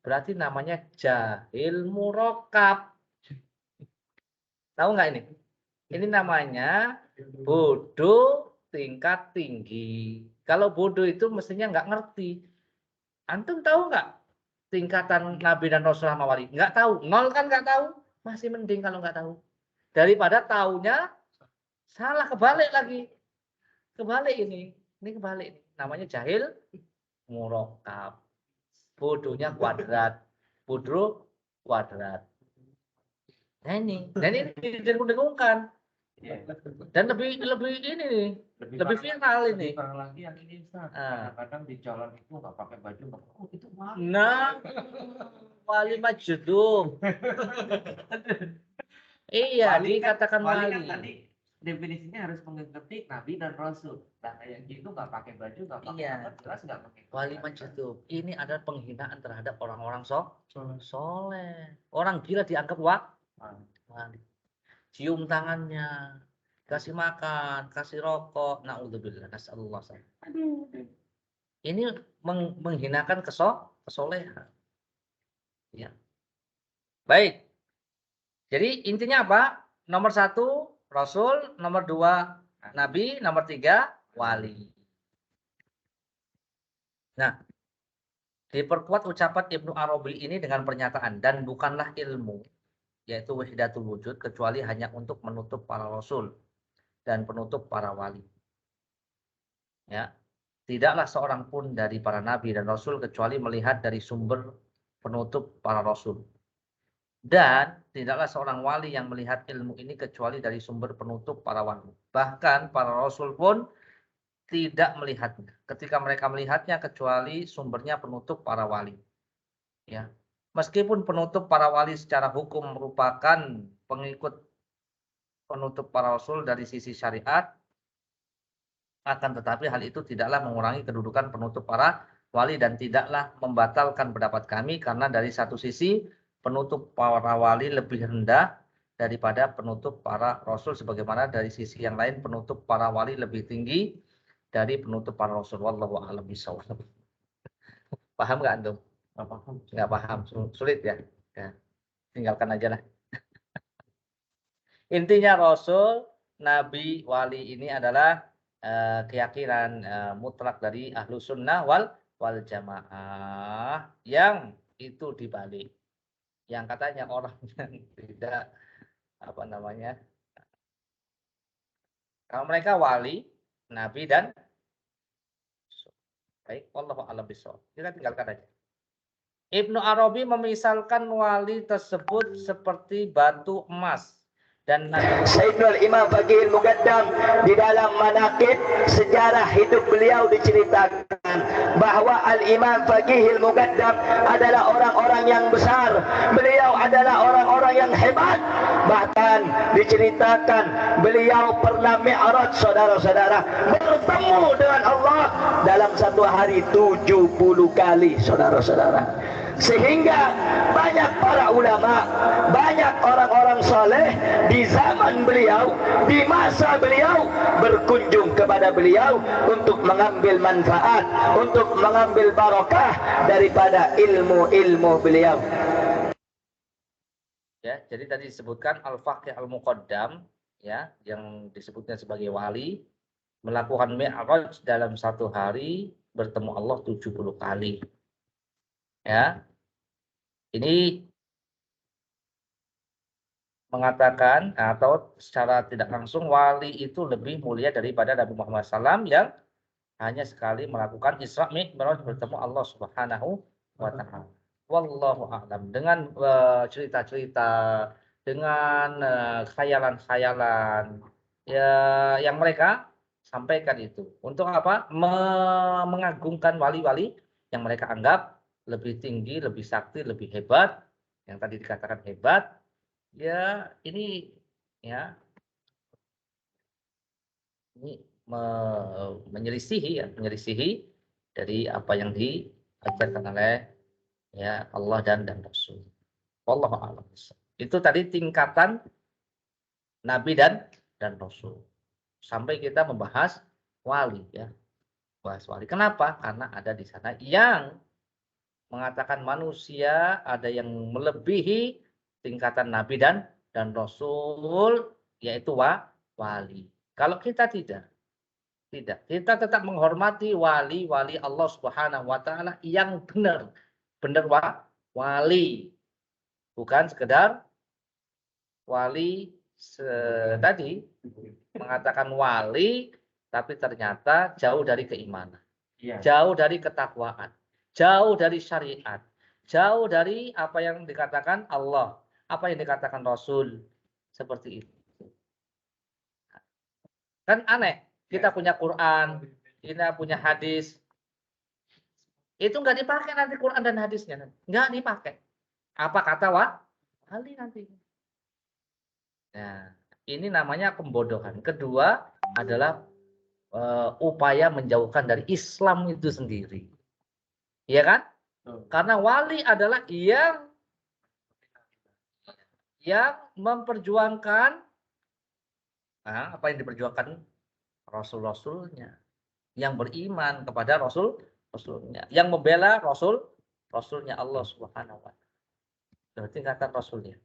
Berarti namanya jahil murakkab. Tahu nggak ini? Ini namanya bodoh tingkat tinggi. Kalau bodoh itu mestinya nggak ngerti. Antum tahu nggak tingkatan Nabi dan Rasul sama wali? Nggak tahu. Nol kan nggak tahu. Masih mending kalau nggak tahu. Daripada taunya salah, kebalik lagi. Kebalik ini. Ini kebalik. Namanya jahil murakkab. Bodohnya kuadrat. Bodoh kuadrat. Nah ini. Dan ini didengung-dengungkan. Dan lebih ini nih. Lebih viral ini. Lebih viral lagi yang ini Ustaz. Kadang-kadang di jalan itu nggak pakai baju. Oh, itu wali. Nah, wali majdum. Iya, dikatakan wali. wali. Kan tadi definisinya harus mengikuti Nabi dan Rasul. Nah, kayak gitu nggak pakai baju, nggak pakai apa, jelas nggak pakai. Wali majdum. Ini adalah penghinaan terhadap orang-orang soleh. Orang gila dianggap wali. Cium tangannya, kasih makan, kasih rokok. Naudzubillah, nasallallahu alaihi wasallam. Ini menghinakan kesolehan. Ya. Baik. Jadi intinya apa? Nomor 1 Rasul, nomor 2 Nabi, nomor 3 wali. Nah, diperkuat ucapan Ibnu Arabi ini dengan pernyataan dan bukanlah ilmu, yaitu wahdatul wujud, kecuali hanya untuk menutup para rasul dan penutup para wali. Ya. Tidaklah seorang pun dari para nabi dan rasul kecuali melihat dari sumber penutup para rasul. Dan tidaklah seorang wali yang melihat ilmu ini kecuali dari sumber penutup para wali. Bahkan para rasul pun tidak melihatnya. Ketika mereka melihatnya kecuali sumbernya penutup para wali. Ya. Meskipun penutup para wali secara hukum merupakan pengikut penutup para rasul dari sisi syariat, akan tetapi hal itu tidaklah mengurangi kedudukan penutup para wali dan tidaklah membatalkan pendapat kami karena dari satu sisi penutup para wali lebih rendah daripada penutup para rasul, sebagaimana dari sisi yang lain penutup para wali lebih tinggi dari penutup para rasul. Wallahu a'lam bishawab. Paham nggak antum? Nggak paham, sulit ya. Ya. Tinggalkan aja lah. Intinya rasul, nabi, wali ini adalah keyakinan mutlak dari ahlu sunnah wal jamaah yang itu dibalik. Yang katanya orang yang tidak kalau mereka wali, nabi dan baik, wallahu a'lam bishawab. Kita tinggalkan aja. Ibnu Arabi memisalkan wali tersebut seperti batu emas. Dan Sayyidul Imam Faqihul Muqaddam di dalam manaqib sejarah hidup beliau diceritakan bahwa Al-Imam Faqihul Muqaddam adalah orang-orang yang besar. Beliau adalah orang-orang yang hebat. Bahkan diceritakan beliau pernah mi'raj, saudara-saudara, bertemu dengan Allah dalam satu hari 70 kali, saudara-saudara. Sehingga banyak para ulama, banyak orang-orang soleh di zaman beliau, di masa beliau berkunjung kepada beliau untuk mengambil manfaat, untuk mengambil barokah daripada ilmu-ilmu beliau. Ya, jadi tadi disebutkan Al-Faqih Al-Muqaddam, ya, yang disebutnya sebagai wali, melakukan mi'raj dalam satu hari bertemu Allah 70 kali. Ya. Ini mengatakan atau secara tidak langsung wali itu lebih mulia daripada Nabi Muhammad SAW yang hanya sekali melakukan Isra Mi'raj bertemu Allah Subhanahu wa taala. Wallahu a'lam. Dengan cerita-cerita, dengan khayalan-khayalan ya yang mereka sampaikan itu. Untuk apa? Mengagungkan wali-wali yang mereka anggap lebih tinggi, lebih sakti, lebih hebat yang tadi dikatakan hebat, ya ini ya ini menyelisihi dari apa yang diajarkan oleh ya Allah dan Rasul. Wallahu a'lam. Itu tadi tingkatan Nabi dan Rasul. Sampai kita membahas wali ya. Bahas wali. Kenapa? Karena ada di sana yang mengatakan manusia ada yang melebihi tingkatan Nabi dan Rasul, yaitu wali. Kalau kita tidak. Kita tetap menghormati wali-wali Allah Subhanahu wa taala yang benar. Benar wali. Bukan sekedar wali tadi mengatakan wali tapi ternyata jauh dari keimanan. Jauh dari ketakwaan, jauh dari syariat, jauh dari apa yang dikatakan Allah, apa yang dikatakan Rasul, seperti itu. Kan aneh, kita punya Quran, kita punya hadis, itu nggak dipakai nanti Quran dan hadisnya, nggak dipakai. Apa kata wali nanti? Nah, ini namanya pembodohan. Kedua adalah upaya menjauhkan dari Islam itu sendiri. Iya kan? Karena wali adalah yang memperjuangkan apa yang diperjuangkan Rasul-Rasulnya, yang beriman kepada Rasul-Rasulnya, yang membela Rasulnya Allah Subhanahu wa taala. Berarti kata Rasulnya.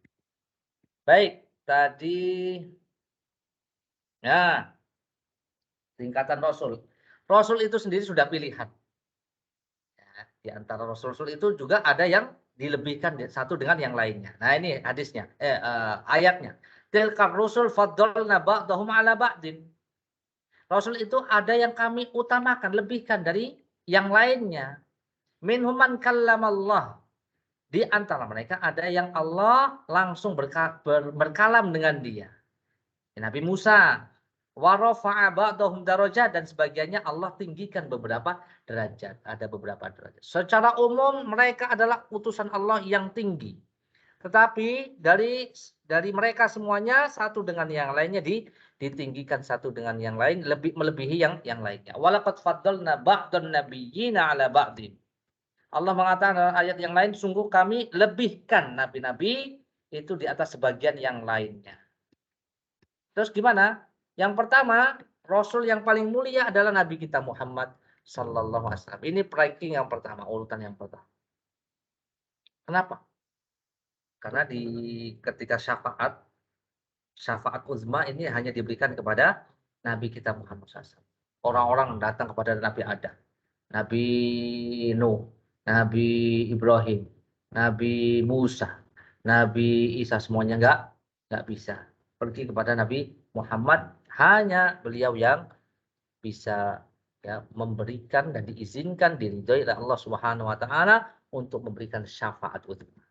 Baik, tadi ya tingkatan Rasul. Rasul itu sendiri sudah pilihan. Ya, di antara Rasul-Rasul itu juga ada yang dilebihkan satu dengan yang lainnya. Nah ini hadisnya, ayatnya. Tilkar rusul faddalna ba'dahum ala ba'din. Rasul itu ada yang kami utamakan, lebihkan dari yang lainnya. Minhum man kallamallah. Di antara mereka ada yang Allah langsung berkalam dengan dia. Nabi Musa. Wa rafa'a ba'dahum darajat, dan sebagiannya Allah tinggikan beberapa derajat. Ada beberapa derajat. Secara umum mereka adalah utusan Allah yang tinggi. Tetapi dari mereka semuanya satu dengan yang lainnya ditinggikan satu dengan yang lain, lebih melebihi yang lainnya. Walaqad faddalna ba'dan nabiyyina 'ala ba'din. Allah mengatakan dalam ayat yang lain, sungguh kami lebihkan nabi-nabi itu di atas sebagian yang lainnya. Terus gimana? Yang pertama, Rasul yang paling mulia adalah Nabi kita Muhammad Sallallahu Alaihi Wasallam. Ini ranking yang pertama, urutan yang pertama. Kenapa? Karena ketika syafaat uzma ini hanya diberikan kepada Nabi kita Muhammad SAW. Orang-orang datang kepada Nabi Adam, Nabi Nuh, Nabi Ibrahim, Nabi Musa, Nabi Isa, semuanya nggak bisa pergi kepada Nabi Muhammad. Hanya beliau yang bisa ya memberikan dan diizinkan diridhoi oleh Allah Subhanahu wa taala untuk memberikan syafaat uzma.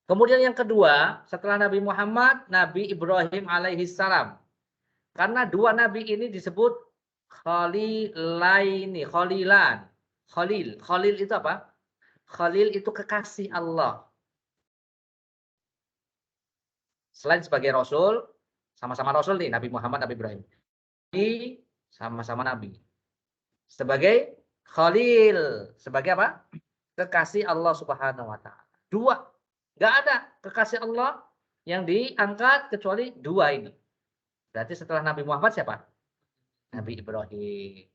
Kemudian yang kedua, setelah Nabi Muhammad, Nabi Ibrahim alaihi salam. Karena dua nabi ini disebut khalilaini, khalilan. Khalil itu apa? Khalil itu kekasih Allah. Selain sebagai Rasul, sama-sama Rasul nih, Nabi Muhammad, Nabi Ibrahim. Nabi, sama-sama Nabi. Sebagai Khalil. Sebagai apa? Kekasih Allah Subhanahu wa taala. Dua. Nggak ada kekasih Allah yang diangkat kecuali dua ini. Berarti setelah Nabi Muhammad siapa? Nabi Ibrahim.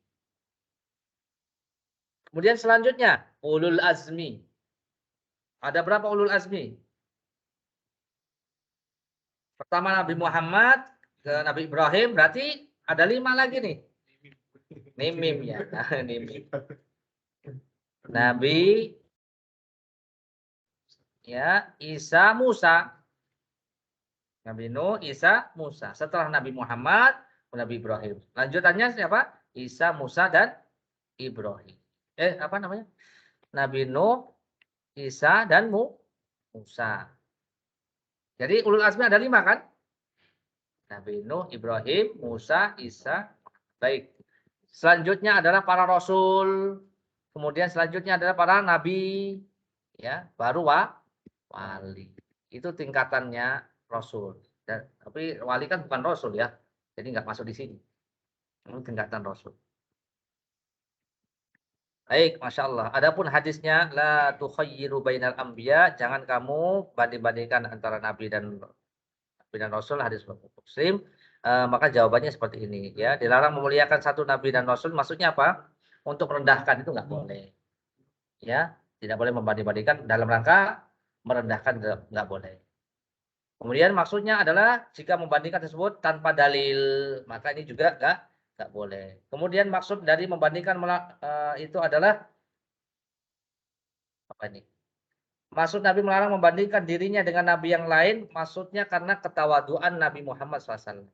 Kemudian selanjutnya, ulul azmi. Ada berapa ulul azmi? Pertama Nabi Muhammad, ke Nabi Ibrahim, berarti ada 5 lagi nih. Nimim ya. Nimim. Nabi ya Isa, Musa. Nabi Nuh, Isa, Musa. Setelah Nabi Muhammad, Nabi Ibrahim. Lanjutannya siapa? Isa, Musa, dan Ibrahim. Apa namanya? Nabi Nuh, Isa, dan Musa. Jadi ulul azmi ada 5 kan? Nabi Nuh, Ibrahim, Musa, Isa. Baik. Selanjutnya adalah para rasul. Kemudian selanjutnya adalah para nabi. Ya, baru wali. Itu tingkatannya Rasul. Tapi wali kan bukan Rasul ya. Jadi nggak masuk di sini. Itu tingkatan Rasul. Baik, Masya Allah. Adapun hadisnya, la tukhayyiru bainal anbiya, jangan kamu banding-bandingkan antara Nabi dan Rasul, hadis Muslim. Maka jawabannya seperti ini ya. Dilarang memuliakan satu Nabi dan Rasul, maksudnya apa? Untuk merendahkan itu nggak boleh. Ya, tidak boleh membanding-bandingkan dalam rangka merendahkan, nggak boleh. Kemudian maksudnya adalah jika membandingkan tersebut tanpa dalil, maka ini juga nggak boleh. Kemudian maksud dari membandingkan itu adalah apa ini? Maksud Nabi melarang membandingkan dirinya dengan Nabi yang lain, maksudnya karena ketawaduan Nabi Muhammad SAW.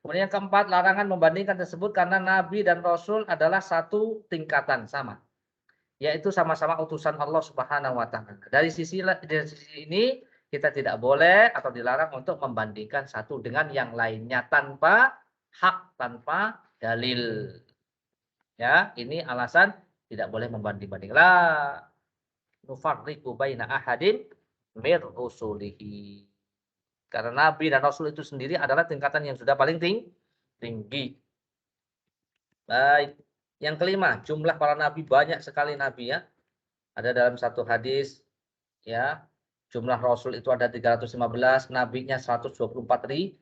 Kemudian yang keempat, larangan membandingkan tersebut karena Nabi dan Rasul adalah satu tingkatan sama, yaitu sama-sama utusan Allah Subhanahu Wa Taala. Dari sisi ini kita tidak boleh atau dilarang untuk membandingkan satu dengan yang lainnya tanpa hak, tanpa dalil. Ya, ini alasan tidak boleh membanding-banding. La nufarriqu baina ahadin mir rusulihi. Karena Nabi dan Rasul itu sendiri adalah tingkatan yang sudah paling tinggi. Baik. Yang kelima, jumlah para nabi, banyak sekali nabi ya. Ada dalam satu hadis ya, jumlah Rasul itu ada 315, nabinya 124.000.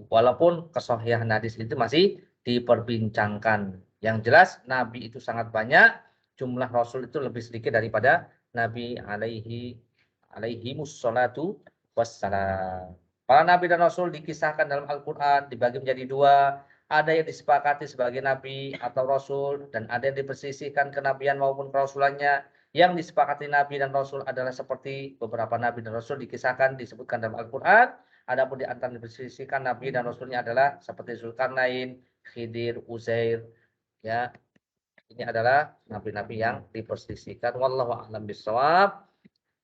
Walaupun kesahihan hadis itu masih diperbincangkan. Yang jelas nabi itu sangat banyak, jumlah Rasul itu lebih sedikit daripada Nabi alaihimus salatu wassalam. Para nabi dan Rasul dikisahkan dalam Al-Quran dibagi menjadi dua. Ada yang disepakati sebagai nabi atau rasul, dan ada yang dipersisihkan kenabian maupun kerasulannya. Yang disepakati nabi dan rasul adalah seperti beberapa nabi dan rasul dikisahkan disebutkan dalam Al-Quran. Adapun di antara dipersisihkan nabi dan rasulnya adalah seperti Zulkarnain, Khidir, Uzair. Ya, ini adalah nabi-nabi yang dipersisihkan. Wallahu a'lam bishawab.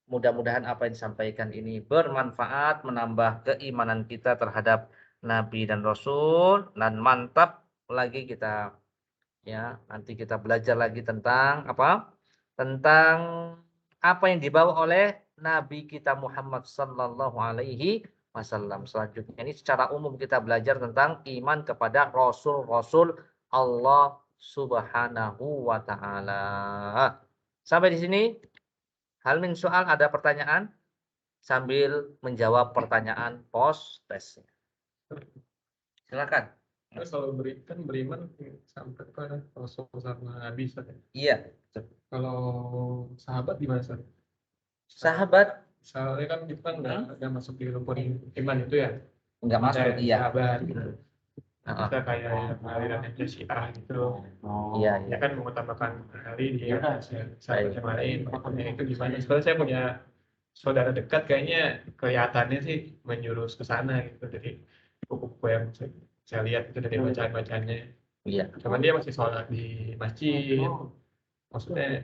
Mudah-mudahan apa yang disampaikan ini bermanfaat, menambah keimanan kita terhadap Nabi dan Rasul, dan mantap lagi kita ya. Nanti kita belajar lagi tentang apa? Tentang apa yang dibawa oleh Nabi kita Muhammad sallallahu alaihi wasallam. Selanjutnya ini secara umum kita belajar tentang iman kepada Rasul-Rasul Allah Subhanahu wa taala. Sampai di sini. Hal min soal, ada pertanyaan? Sambil menjawab pertanyaan post test. Silakan. Terus kalau beriman sampai ke Rasul sama Nabi, Iya. Kalau sahabat gimana, Ustaz? Sahabat? Soalnya kan kita nggak masuk di rukun iman itu ya. Nggak masuk, iya. Sahabat gitu. Kita kayak alirannya Syiah gitu. Iya. Ya kan mengutamakan hari di sahabat yang lain. Pokoknya itu gimana? Soalnya saya punya saudara dekat, kayaknya kelihatannya sih menjurus ke sana gitu. Jadi buku-buku yang saya lihat itu dari bacaan-bacaannya. Iya. Cuman dia masih sholat di masjid. Maksudnya